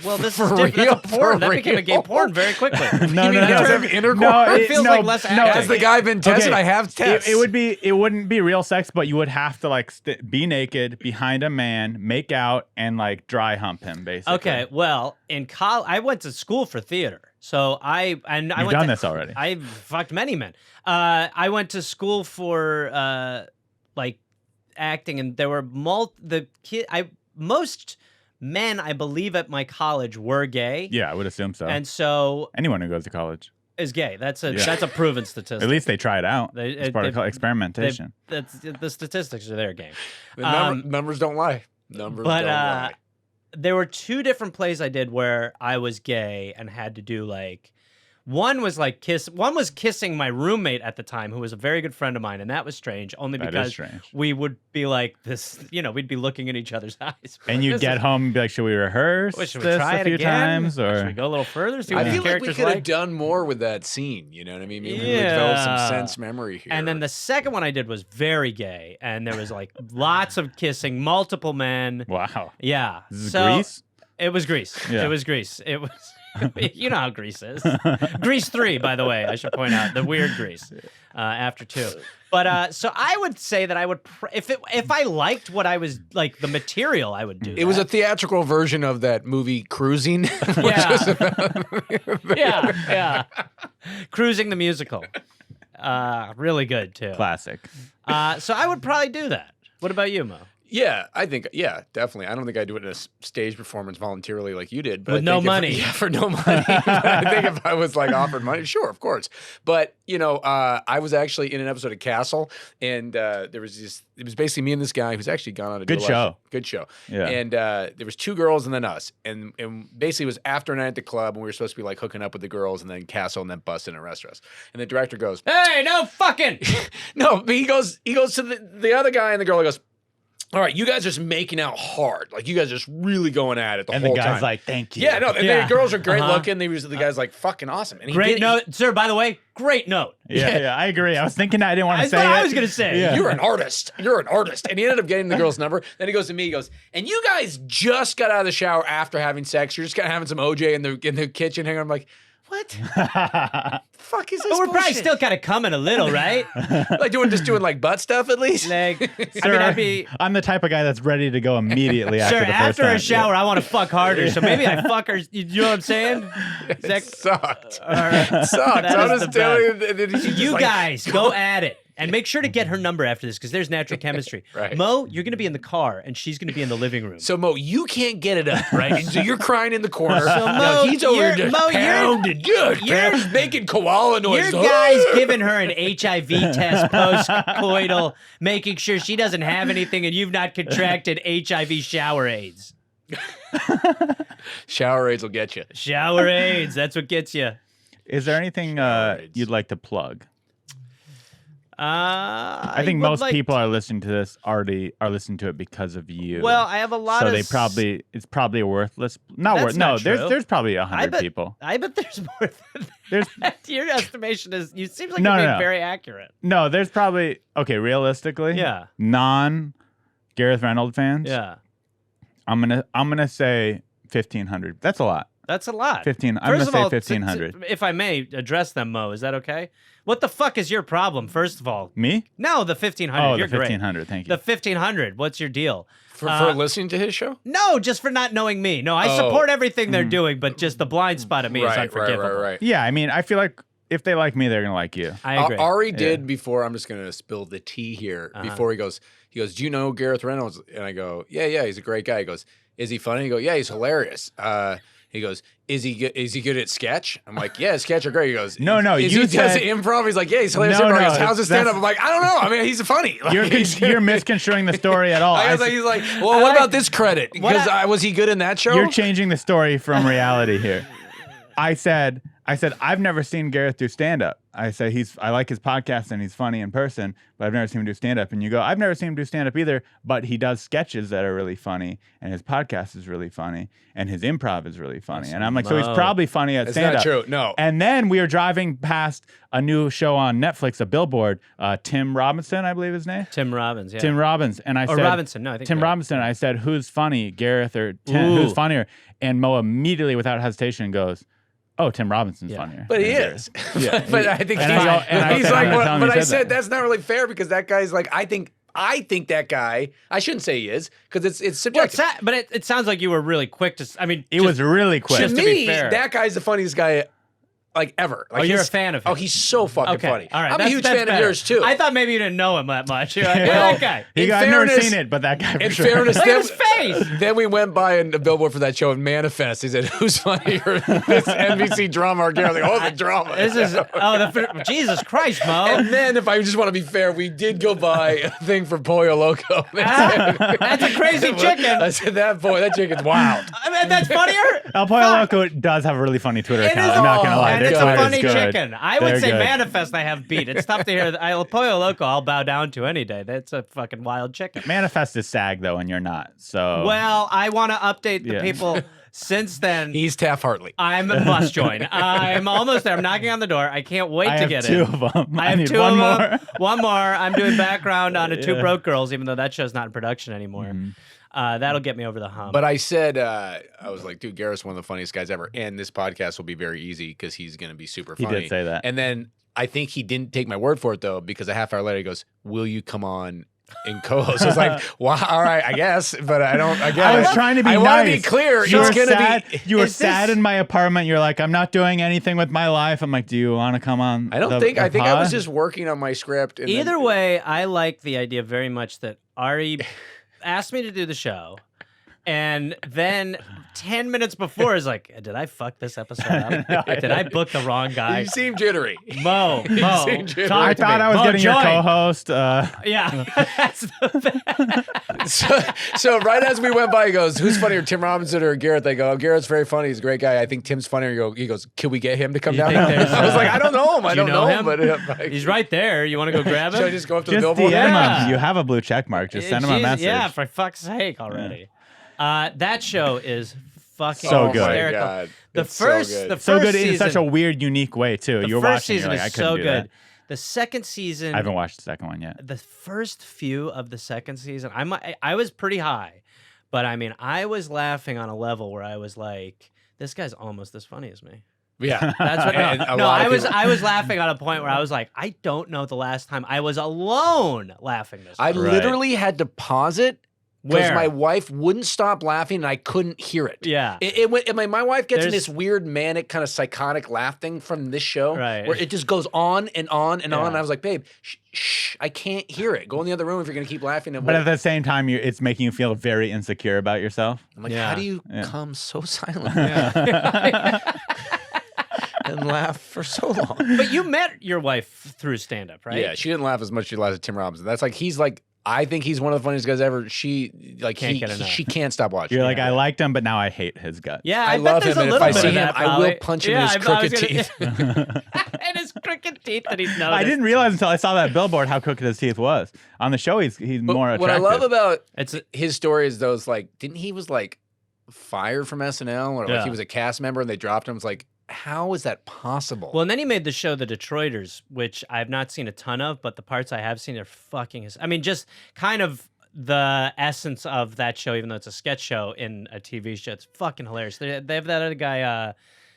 Well, this For is different. real? That's a porn. For That became a gay real? porn very quickly. No, You mean no, he no. does have intercourse? No, It feels like less acting. Has the guy been tested? I have tests. It wouldn't be real sex, but you would have to like be naked behind a man, make out, and like dry hump him, basically. Okay, well, in college, I went to school for theater, so I went done to- this already. I've fucked many men. I went to school for like acting, and there were most men, I believe, at my college were gay. Yeah, I would assume so. And so Anyone who goes to college, is gay. That's a Yeah. proven statistic. at least they try it out. They- It's part of experimentation. That's the statistics are their game. The numbers don't lie. Numbers But don't lie. there were two different plays I did where I was gay and had to do like one was kissing my roommate at the time, who was a very good friend of mine, and that was strange only That is because strange. we would be like this, we'd be looking in each other's eyes. And you This get is- home and be like, should we rehearse Well, should we this try a it few again? times? Should we Or go a little further? See what I these feel like we characters could have like? done more with that scene. You know what I mean? Maybe we would develop some Yeah. sense memory here. And then the second one I did was very gay, and there was like lots of kissing, multiple men. wow. Yeah. This is So Grease? it was Grease. Yeah. It was Grease. It was. You know how Grease is. Grease 3, by the way, I should point out the weird Grease after 2. But so I would say that I would if I liked what I was like the material, I would do. it was a that. theatrical version of that movie Cruising. Yeah. Cruising the musical. Really good too. Classic. So I would probably do that. What about you, Mo? Yeah, I think, definitely. I don't think I'd do it in a stage performance voluntarily like you did. But With I no think money. Yeah, for no money. But I think if I was like offered money, sure, of course. But, I was actually in an episode of Castle, and it was basically me and this guy who's actually gone on to do Good a lot show. of- Good show. Yeah. And there was 2 girls and then us. And basically it was after a night at the club, and we were supposed to be like hooking up with the girls and then Castle and then busting at restaurants. And the director goes, Hey, no fucking. no, but he goes to the other guy and the girl, he goes, all right, you guys are just making out hard. Like, you guys are just really going at it the And whole the guy's time. like, thank you. Yeah, no, and Yeah. the girls are great Uh-huh. looking. The guy's like, fucking awesome. And he Great did- note, sir. By the way, great note. Yeah, I agree. I was thinking that I didn't want to That's say what it. I was gonna say. Yeah. You're an artist. You're an artist. And he ended up getting the girl's number. Then he goes to me, he goes, and you guys just got out of the shower after having sex. You're just kind of having some OJ in the kitchen hanging. I'm like, what? Fuck is this But we're probably bullshit? still kind of coming a little, right? like doing like butt stuff at least. Like, Sir, I'd be. I'm the type of guy that's ready to go immediately after Sure, the first after time. a shower, I want to fuck harder. So maybe I fuck her. You know what I'm saying? Is It sucked. all right. It sucked. That I'm is just the telling you. best. that he's just You like, guys go at it. And make sure to get her number after this because there's natural chemistry. Right. Mo, you're going to be in the car and she's going to be in the living room. So Mo, you can't get it up, right? And so you're crying in the corner. So, Now, Mo, he's over you're- here just Mo, you're- pounding, you're- making koala Your noises. guy's giving her an HIV test post-coital, making sure she doesn't have anything and you've not contracted HIV shower AIDS. Shower aids will get you. Shower AIDS, that's what gets you. Is there anything Shards. you'd like to plug? I think most people are listening to this already are listening to it because of you. Well, I have a lot of. So it's probably a worthless. Not That's worth. not No, true. there's probably 100 people. I bet there's more than There's that. Your estimation is. You seem like No, you're no, being no. very accurate. no, there's probably realistically. Yeah. Non Gareth Reynolds fans. Yeah. I'm gonna say 1,500. That's a lot. That's a lot. 15. I'm First gonna of say all, 1,500. if I may address them, Mo, is that okay? What the fuck is your problem? First of all, Me? no, the 1,500. Oh, You're the great. 1,500. Thank you. The 1,500. What's your deal? For listening to his show? No, just for not knowing me. No, I Oh. support everything they're doing, but just the blind spot of me is unforgivable. Right. Yeah, I mean, I feel like if they like me, they're gonna like you. I agree. Ari did before. I'm just gonna spill the tea here. Before he goes, do you know Gareth Reynolds? And I go, yeah, he's a great guy. He goes, is he funny? I go, yeah, he's hilarious. He goes, is he good at sketch? I'm like, yeah, sketch are great. He goes, No, is you he does said- improv? He's like, yeah, he's hilarious. No, improv. He no, goes, how's his stand up? that's- I'm like, I don't know. I mean, he's funny. Like, You're misconstruing the story at all. he's like, well, what about this credit? Because was he good in that show? You're changing the story from reality here. I said I've never seen Gareth do stand up. I said I like his podcast and he's funny in person, but I've never seen him do stand up. And you go, I've never seen him do stand up either, but he does sketches that are really funny and his podcast is really funny and his improv is really funny. And I'm like, so he's probably funny at That's stand up. not true. No. And then we were driving past a new show on Netflix, a billboard, Tim Robinson, I believe his name. Tim Robbins, yeah. Tim Robbins. And I Or said, Robinson, no, I think Tim you're right. Robinson. I said, who's funny, Gareth or Tim? Ooh. Who's funnier? And Mo immediately, without hesitation, goes, oh, Tim Robinson's funnier. But he than Gareth." is. Yeah. But I think And he's, I go- and I he's said, like, I'm gonna well, tell him but he I said said that. that's not really fair because that guy's like, I think that guy. I shouldn't say he is because it's Well, subjective. but it sounds like you were really quick to. I mean, It was really quick. just to to be me, fair. that guy's the funniest guy like ever. Like, you're he's- a fan of him. Oh, he's so fucking okay, funny. all right. I'm a that's- huge that's fan better. of yours too. I thought maybe you didn't know him that much. You're like, yeah, Well, that guy. He in goes, I've never fairness- seen it, but that guy for in sure. fairness, Look then, at his face. then we went by a billboard for that show in Manifest. He said, "Who's funnier, this NBC drama or Gareth?" Like, oh, the drama. This is Jesus Christ, Mo. And then, if I just want to be fair, we did go by a thing for Pollo Loco. That's a crazy chicken. I said, that chicken's wild. I mean, that's funnier. El Pollo Loco does have a really funny Twitter It account. is I'm not gonna lie. and Their it's a Twitter's funny good. chicken. I would They're say good. Manifest I have beat. It's tough to hear. El Pollo Loco I'll bow down to any day. That's a fucking wild chicken. Manifest is SAG though, and you're not. So Well, I want to update the Yeah. people. Since then, He's Taft Hartley. I'm a must join. I'm almost there. I'm knocking on the door. I can't wait I to have get two in. of them. I have need two one of more. them. One more. I'm doing background on a Two Yeah. Broke Girls, even though that show's not in production anymore. That'll get me over the hump. But I said, I was like, dude, Gareth's one of the funniest guys ever. And this podcast will be very easy because he's going to be super He funny. did say that. And then I think he didn't take my word for it, though, because a half hour later he goes, will you come on and co-host? I was like, well, all right, I guess. But I don't, again. I was trying to be I nice. want to be clear. You It's were going to sad. be. You were Is sad this- in my apartment. You're like, I'm not doing anything with my life. I'm like, do you want to come on? I don't the- think. the I think I was pod? just working on my script. And Either then, way, I like the idea very much that Ari asked me to do the show. And then 10 minutes before is like, did I fuck this episode up? Did I book the wrong guy? you seem jittery. Mo, seem jittery. talk I to thought me. I was Mo, getting your join. co-host. Yeah, that's the So right as we went by, he goes, "Who's funnier, Tim Robinson or Gareth?" I go, "Oh, Gareth's very funny. He's a great guy. I think Tim's funnier." He goes, "Can we get him to come You down?" think there's, I was like, "I don't know him. I do don't you know him? But He's right there. You want to go grab should I him? just go up to Just the billboard?" DM Yeah. him. You have a blue check mark. Just send him a Jeez, message. Yeah, for fuck's sake already. That show is fucking So good. hysterical. Oh my God. The It's so first, good. the so first good in season, such a weird, unique way too. the You're first watching. season You're like, I is couldn't so do good. that. The second season, I haven't watched the second one yet. the first few of the second season, I was pretty high, but I mean, I was laughing on a level where I was like, "This guy's almost as funny as me." Yeah, That's what. And No, a no lot I of was people- I was laughing on a point where I was like, I don't know the last time I was alone laughing this. I much. Right. literally had to pause it because Where? my wife wouldn't stop laughing and I couldn't hear it. Yeah. It went. I mean, my wife gets in There's- this weird manic kind of psychotic laugh thing from this show, Right. where it just goes on and on and on. Yeah. And I was like, "Babe, shh, I can't hear it. Go in the other room if you're gonna keep laughing." And But at the same time, it's making you feel very insecure about yourself. I'm like, Yeah. "How do you Yeah. come so silent Yeah. and laugh for so long?" But you met your wife through stand up, right? Yeah, she didn't laugh as much as she laughed at Tim Robinson. That's like he's like. I think he's one of the funniest guys ever. She like Can't get enough. she can't stop watching. You're like, I liked him, but now I hate his guts. Yeah, I I bet love there's him, a and if little I bit see of him, that, I will probably. punch him in Yeah, his I was crooked gonna- teeth. and his crooked teeth that he's noticed. I didn't realize until I saw that billboard how crooked his teeth was. On the show, he's more attractive. What I love about It's his story is those like, didn't he was like fired from SNL or like Yeah. he was a cast member and they dropped him? It's like, how is that possible? Well, and then he made the show The Detroiters, which I've not seen a ton of, but the parts I have seen are fucking. I mean, just kind of the essence of that show, even though it's a sketch show in a TV show. It's fucking hilarious. They have that other guy,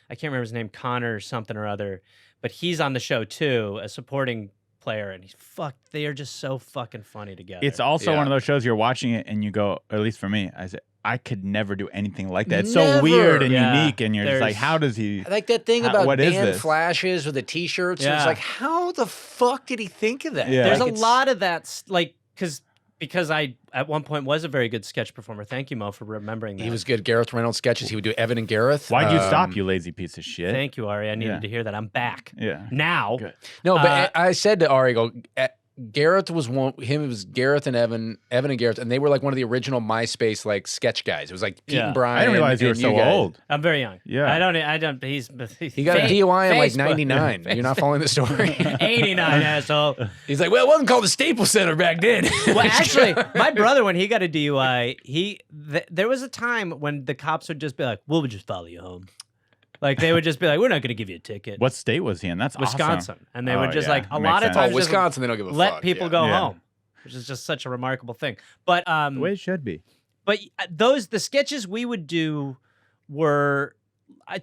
I can't remember his name, Connor or something or other, but he's on the show too, a supporting player, and they are just so fucking funny together. It's also Yeah. one of those shows you're watching it and you go, or at least for me, I said, I could never do anything like that. It's so Never. weird and Yeah. unique, and you're just like, There's- how does he? like that thing about what is band this? flashes with the t-shirts. Yeah. It's like, how the fuck did he think of that? Yeah. There's Like, a it's- lot of that, like, because I at one point was a very good sketch performer. Thank you, Mo, for remembering that. He was good. Gareth Reynolds sketches. He would do Evan and Gareth. Why'd you stop, you lazy piece of shit? Thank you, Ari. I needed Yeah. to hear that. I'm back Yeah. now. Good. No, but Uh, I said to Ari, Gareth was one. It was Gareth and Evan and Gareth, and they were like one of the original MySpace like sketch guys. It was like Pete Yeah. and Brian. I didn't realize you were and so guys. old. I'm very young. Yeah. I don't. He's He got a DUI in like Facebook. 99. You're not following the story. 89, asshole. He's like, well, it wasn't called the Staples Center back then. Well, actually, my brother, when he got a DUI, there was a time when the cops would just be like, "We'll just follow you home." Like they would just be like, "We're not going to give you a ticket." What state was he in? That's Wisconsin, awesome. and they would just yeah, like a makes lot of sense. times Oh, just Wisconsin, they don't give a let fuck. people yeah. go Yeah. home, which is just such a remarkable thing. But The way it should be. But the sketches we would do were,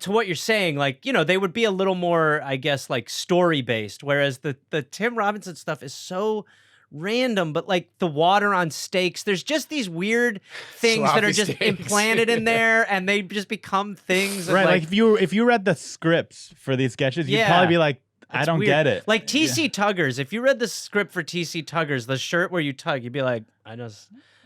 to what you're saying, like, you know, they would be a little more, I guess, like story based, whereas the Tim Robinson stuff is so random. But like the water on steaks, there's just these weird things that are Sloppy just steaks. implanted in there, and they just become things. and, Right. Like if you read the scripts for these sketches, you'd Yeah. probably be like, I It's don't weird. get it. Like TC Tuggers, if you read the script for TC Tuggers, the shirt where you tug, you'd be like, I don't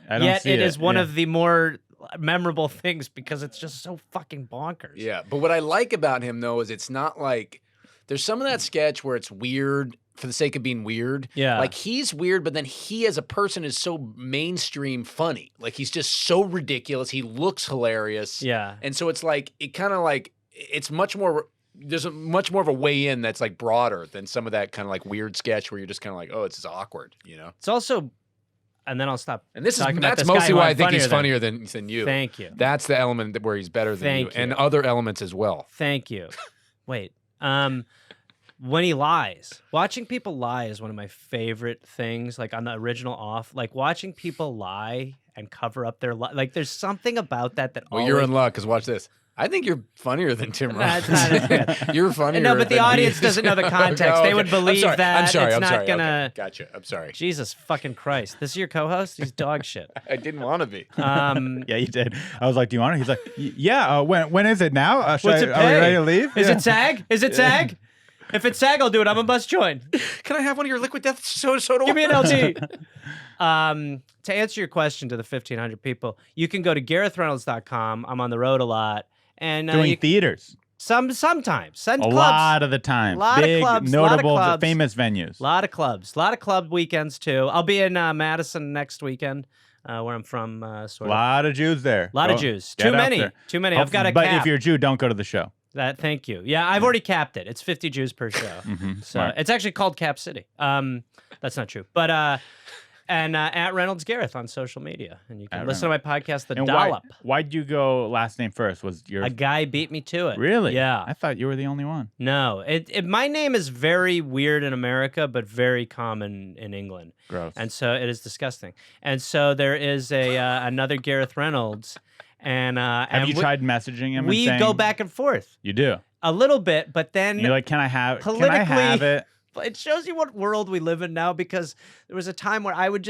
Yet it is one yeah. of the more memorable things because it's just so fucking bonkers. Yeah, but what I like about him though is it's not like there's some of that sketch where it's weird for the sake of being weird. Yeah. Like he's weird, but then he as a person is so mainstream funny. Like he's just so ridiculous. He looks hilarious. Yeah. And so it's like it kind of like it's much more there's much more of a way in that's like broader than some of that kind of like weird sketch where you're just kind of like, oh, it's just awkward, you know? It's also, and then I'll stop. And this is talking about that's this guy mostly who why I'm I think he's funnier funnier than you. Thank you. That's the element that where he's better than Thank you. and other elements as well. Thank you. Wait. When he lies, watching people lie is one of my favorite things. Like on the original Off, like watching people lie and cover up their like. There's something about that Well, always. you're in luck because watch this. I think you're funnier than Tim That's Robbins. not as You're funnier. No, but the than he audience is. doesn't know the context. They would believe I'm sorry. that I'm sorry. it's I'm not sorry. gonna- Okay. Gotcha. I'm sorry. Jesus fucking Christ! This is your co-host. He's dog shit. I didn't want to be. Yeah, you did. I was like, "Do you want it?" He's like, "Yeah." When is it now? What's it Are we pay? ready to leave? Is Yeah. it SAG? Is it SAG? If it's SAG, I'll do it. I'm a bus join. Can I have one of your liquid death soda? Give me an LT. To answer your question to the 1,500 people, you can go to GarethReynolds.com. I'm on the road a lot. And Doing you, theaters sometimes. a lot of the time. Lot of Big, clubs, lot of notable, clubs. famous venues. A lot of clubs. A lot of club weekends, too. I'll be in Madison next weekend, where I'm from, A sort of. lot of Jews there. A lot of Go- Jews. get Too up many. there. Too many. I've got a But cap. if you're a Jew, don't go to the show. Thank you. Yeah, I've already capped it. It's 50 Jews per show. So smart. it's actually called Cap City. That's not true. But at Reynolds Gareth on social media, and you can At listen to my podcast, The And Dollop. why'd you go last name first? Was your A guy beat me to it. really? Yeah. I thought you were the only one. No, my name is very weird in America, but very common in England, Gross. and so it is disgusting. And so there is another Gareth Reynolds, and Have you tried messaging him? We and saying, go back and forth You do. a little bit, but then And you're like, can I have? Can I politically- have it? it shows you what world we live in now, because there was a time where I would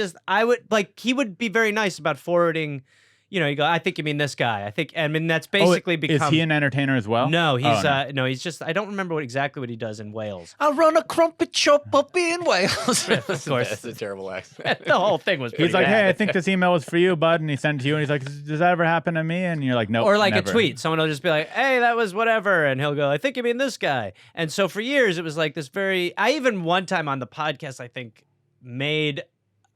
like, he would be very nice about forwarding, you know, you go, I think you mean this guy. I mean, that's basically become. Is he an entertainer as well? No, he's Oh, no, he's just, I don't remember exactly what he does in Wales. I run a crumpet shop up in Wales. Of course. That's a terrible accent. The whole thing was pretty He's like, bad. hey, I think this email was for you, bud. And he sent it to you, and he's like, does that ever happen to me? And you're like, no. Or like never. a tweet. Someone will just be like, hey, that was whatever. And he'll go, I think you mean this guy. And so for years, it was like this I even one time on the podcast, I think, made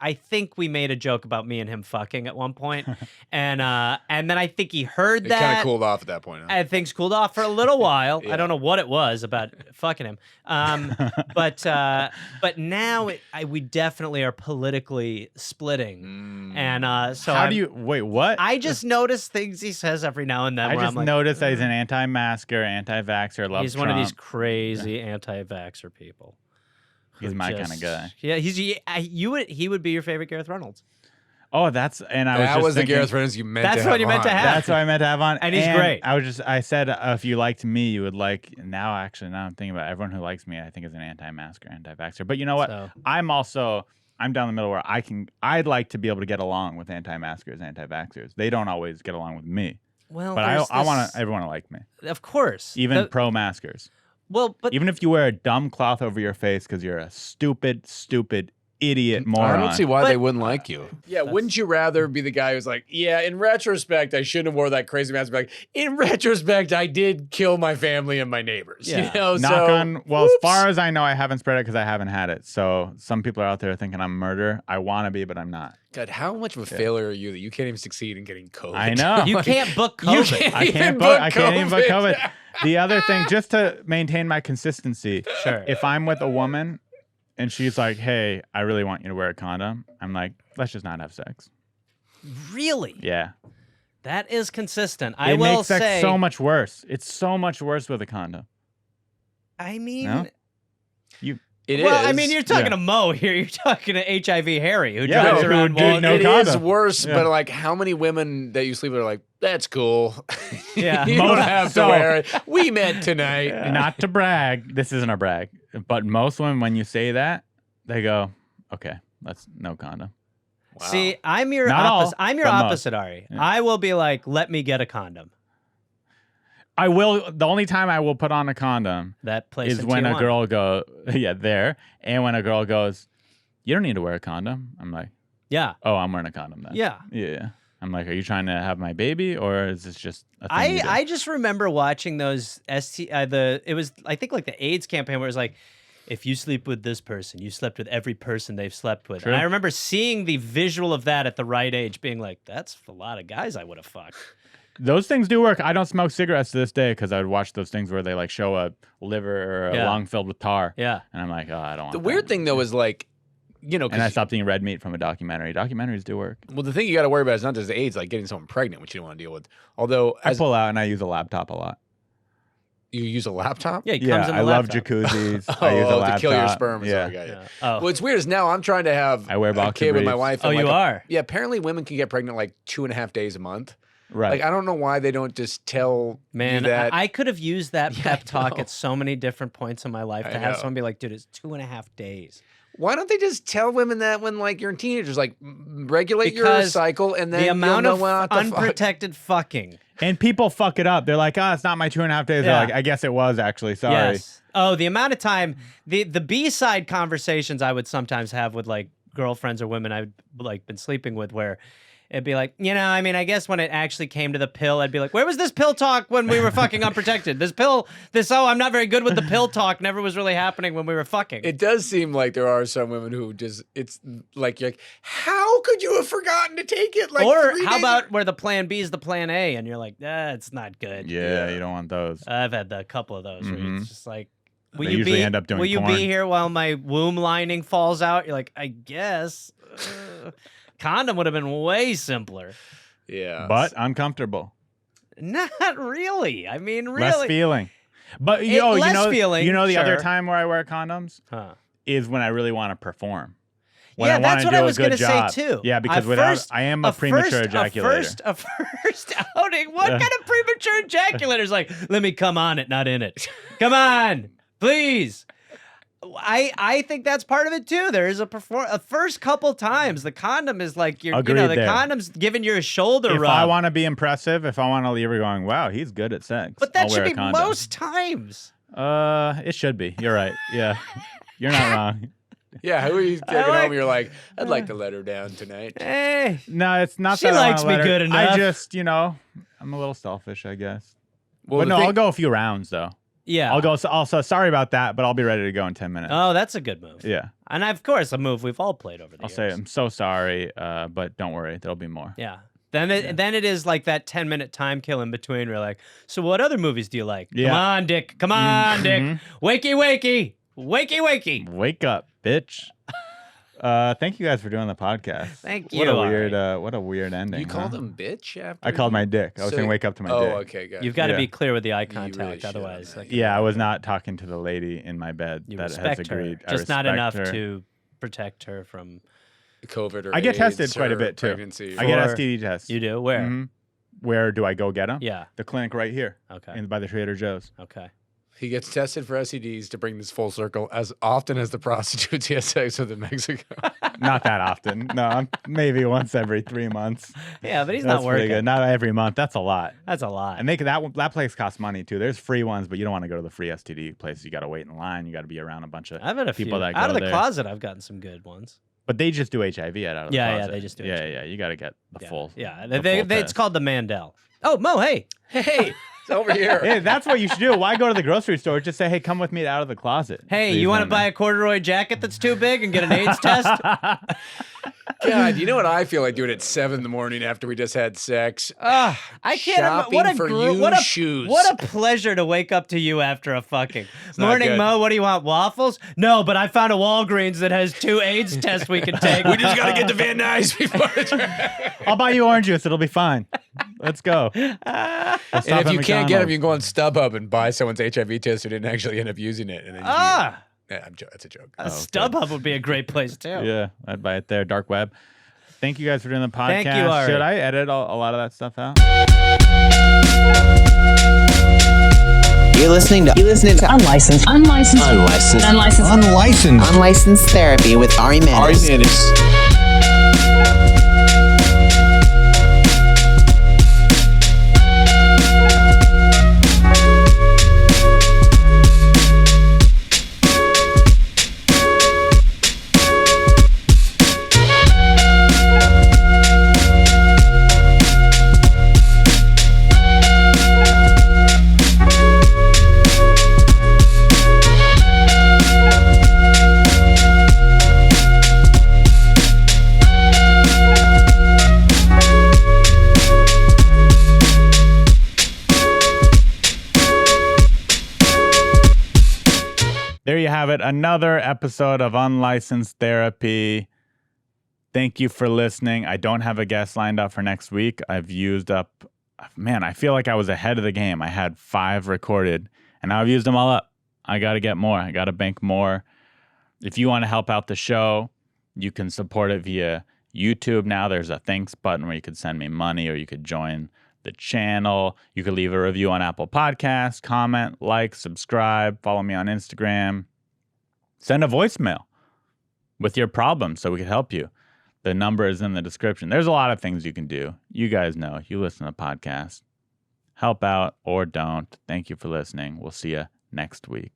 I think we made a joke about me and him fucking at one point, and then I think he heard It that. kind of cooled off at that point. Huh? And things cooled off for a little while. Yeah. I don't know what it was about fucking him. But now we definitely are politically splitting. And so How do you wait? What? I just notice things he says every now and then. I where just I'm like, noticed that he's an anti-masker, anti-vaxxer, loves he's one of these Trump. crazy anti-vaxxer people. He's who my kind of just- guy. Yeah, he would be your favorite Gareth Reynolds. Oh, that's and I was That just was the thinking, Gareth Reynolds you meant That's to have what you meant to on. have. That's what I meant to have on, And he's great. I said if you liked me, you would like. Now I'm thinking about everyone who likes me. I think is an anti-masker, anti-vaxxer. But you know what? So- I'm down the middle where I'd like to be able to get along with anti-maskers, anti-vaxxers. They don't always get along with me. Well, But I want everyone to like me, Of course. even pro-maskers. Well, but Even if you wear a dumb cloth over your face because you're a stupid idiot moron. I don't see why But- they wouldn't like you. Yeah, wouldn't you rather be the guy who's like, yeah, in retrospect, I shouldn't have wore that crazy mask. Be like, in retrospect, I did kill my family and my neighbors. Yeah. You know, Knock so, on. Well, as far as I know, I haven't spread it because I haven't had it. So some people are out there thinking I'm a murderer. I want to be, but I'm not. God, how much of a failure are you that you can't even succeed in getting COVID? I know. you can't book COVID. can't I even can't book book. I can't even book COVID. COVID. The other thing, just to maintain my consistency, Sure. if I'm with a woman and she's like, "Hey, I really want you to wear a condom," I'm like, "Let's just not have sex." Really? Yeah. That is consistent. I It will makes sex say so much worse. It's so much worse with a condom. I mean, No? It well, I is. mean, you're talking Yeah. to Mo here. You're talking to HIV Harry, who Yeah, drives who around did walking. no It is condom. worse, Yeah. but like, how many women that you sleep with are like, that's cool. Yeah. you don't Most- have to so- wear it. We met tonight. Not to brag, this isn't a brag, but most women, when you say that, they go, "Okay, that's no condom." Wow. See, I'm your Not all, opposite. I'm your but most. opposite, Ari. Yeah. I will be like, let me get a condom. I will. The only time I will put on a condom That place is in when a Tijuana. girl there, and when a girl goes, "You don't need to wear a condom." I'm like, Yeah. "Oh, I'm wearing a condom then." Yeah. Yeah. I'm like, "Are you trying to have my baby, or is this just a thing you do?" I just remember watching those it was I think like the AIDS campaign where it was like, if you sleep with this person, you slept with every person they've slept with. True. And I remember seeing the visual of that at the right age, being like, that's a lot of guys I would have fucked. Those things do work. I don't smoke cigarettes to this day because I would watch those things where they like show a liver or a Yeah. lung filled with tar, Yeah. and I'm like, "Oh, I don't want The that." weird thing though is like, you know, 'cause And I stopped eating red meat from a documentary. Documentaries do work. well, the thing you got to worry about is not just the AIDS, like getting someone pregnant, which you don't want to deal with. Although, I as pull out and I use a laptop a lot. you use a laptop, Yeah, it Yeah, comes in I the love laptop. jacuzzis. I use a laptop to kill your sperm. Yeah. I got you. Yeah. Oh. What's weird is now I'm trying to have I wear a boxer kid with my briefs. wife. Oh, and you like are? Yeah, apparently women can get pregnant like 2.5 days a month. Right. Like I don't know why they don't just tell Man, you that. I could have used that Yeah, pep I talk know. at so many different points in my life I to have know. someone be like, dude, it's 2.5 days. Why don't they just tell women that when like you're in teenagers, like regulate your Because cycle and then The amount you'll of know when not to fuck. unprotected fucking. And people fuck it up. They're like, "Oh, it's not my 2.5 days." They're Yeah. like, "I guess it was actually. Sorry." Yes. Oh, the amount of time, the B-side conversations I would sometimes have with like girlfriends or women I've like been sleeping with where it'd be like, I mean, I guess when it actually came to the pill, I'd be like, where was this pill talk when we were fucking unprotected? I'm not very good with the pill talk never was really happening when we were fucking. It does seem like there are some women who just it's like you're like, how could you have forgotten to take it? Like, or 3 how days about where the plan B is the plan A and you're like, it's not good. Yeah, you don't want those. I've had a couple of those where Mhm. it's just like, They usually end up doing will you porn. be here while my womb lining falls out? You're like, I guess. Condom would have been way simpler. Yeah, But uncomfortable. Not really. I mean, really. Less feeling. But less feeling, the other sure. time where I wear condoms Huh. is when I really want to perform. When Yeah, I that's wanna what do I a was good gonna say job. too. Yeah, because I am a premature ejaculator. A first outing. What kind of premature ejaculator is like? Let me come on it, not in it. Come on, please. I think that's part of it too. There is a first couple times the condom is like the Agreed there. condom's giving you a shoulder If rub. I want to be impressive, if I want to leave her going, "Wow, he's good at sex," but that I'll should wear be a condom. most times. It should be. You're right. Yeah, you're not wrong. yeah. Who are you taking like- home? You're like, I'd like to let her down tonight. Hey, No, it's not She that I likes wanna me let her- good enough. I just, I'm a little selfish, I guess. Well, But the no, thing- I'll go a few rounds though. Yeah. I'll go. Also, sorry about that, but I'll be ready to go in 10 minutes. Oh, that's a good move. Yeah. And of course, a move we've all played over the I'll years. say I'm so sorry, but don't worry, there'll be more. Yeah. Then it is like that 10-minute time kill in between. Where you're like, so what other movies do you like? Yeah. Come on, Dick. Come on, Dick. Wakey, wakey. Wakey, wakey. Wake up, bitch. Thank you guys for doing the podcast. Thank What you, what a weird ending. You called huh? him bitch after? I called my dick. I was saying wake up to my dick. Oh, okay, good. You've got to Yeah. be clear with the eye really contact, should, otherwise. man. Like, Yeah, I was not talking to the lady in my bed you that has respect her, agreed. I just not respect enough her. to protect her from. COVID or I get AIDS tested quite a or bit too. pregnancy. I get For- STD tests. You do? Where? Mhm. Where do I go get them? Yeah. The clinic right here, Okay. by the Trader Joe's. Okay. He gets tested for STDs to bring this full circle as often as the prostitutes he has sex with in Mexico. Not that often. No, maybe once every 3 months. Yeah, but he's That's not pretty working. good. Not every month. That's a lot. That's a lot. And that place costs money too. There's free ones, but you don't want to go to the free STD places. You got to wait in line. You got to be around a bunch of I've had a people few. that Out go of the there. closet, I've gotten some good ones. But they just do HIV out of the Yeah, closet. they just do Yeah, HIV. yeah. You got to get the full. Yeah, the they, full it's test. called the Mandel. Oh, Mo, hey. Hey, it's over here. Hey, that's what you should do. Why go to the grocery store? Just say, "Hey, come with me out of the closet." Hey, Please, you want to women. buy a corduroy jacket that's too big and get an AIDS test? God, you know what I feel like doing at 7 in the morning after we just had sex? I can't. Shopping What a for gr- you what a shoes. What a pleasure to wake up to you after a fucking not morning, good. Mo. What do you want? Waffles? No, but I found a Walgreens that has 2 AIDS tests we can take. We just got to get to Van Nuys before the trip. I'll buy you orange juice. It'll be fine. Let's go. We'll And stop if at you can't get them, McDonald's. you can go on StubHub and buy someone's HIV test who didn't actually end up using it. And then yeah, that's a joke. StubHub would be a great place too. Yeah, I'd buy it there. Dark web. Thank you guys for doing the podcast. Thank you, Ari. Should I edit a lot of that stuff out? You're listening to Unlicensed Unlicensed Therapy with Ari Mannis. There you have it. Another episode of Unlicensed Therapy. Thank you for listening. I don't have a guest lined up for next week. I've used up, man, I feel like I was ahead of the game. I had 5 recorded and now I've used them all up. I got to get more. I got to bank more. If you want to help out the show, you can support it via YouTube. Now there's a thanks button where you could send me money or you could join the channel. You could leave a review on Apple Podcasts, comment, like, subscribe, follow me on Instagram. Send a voicemail with your problem so we can help you. The number is in the description. There's a lot of things you can do. You guys know. You listen to podcasts. Help out or don't. Thank you for listening. We'll see you next week.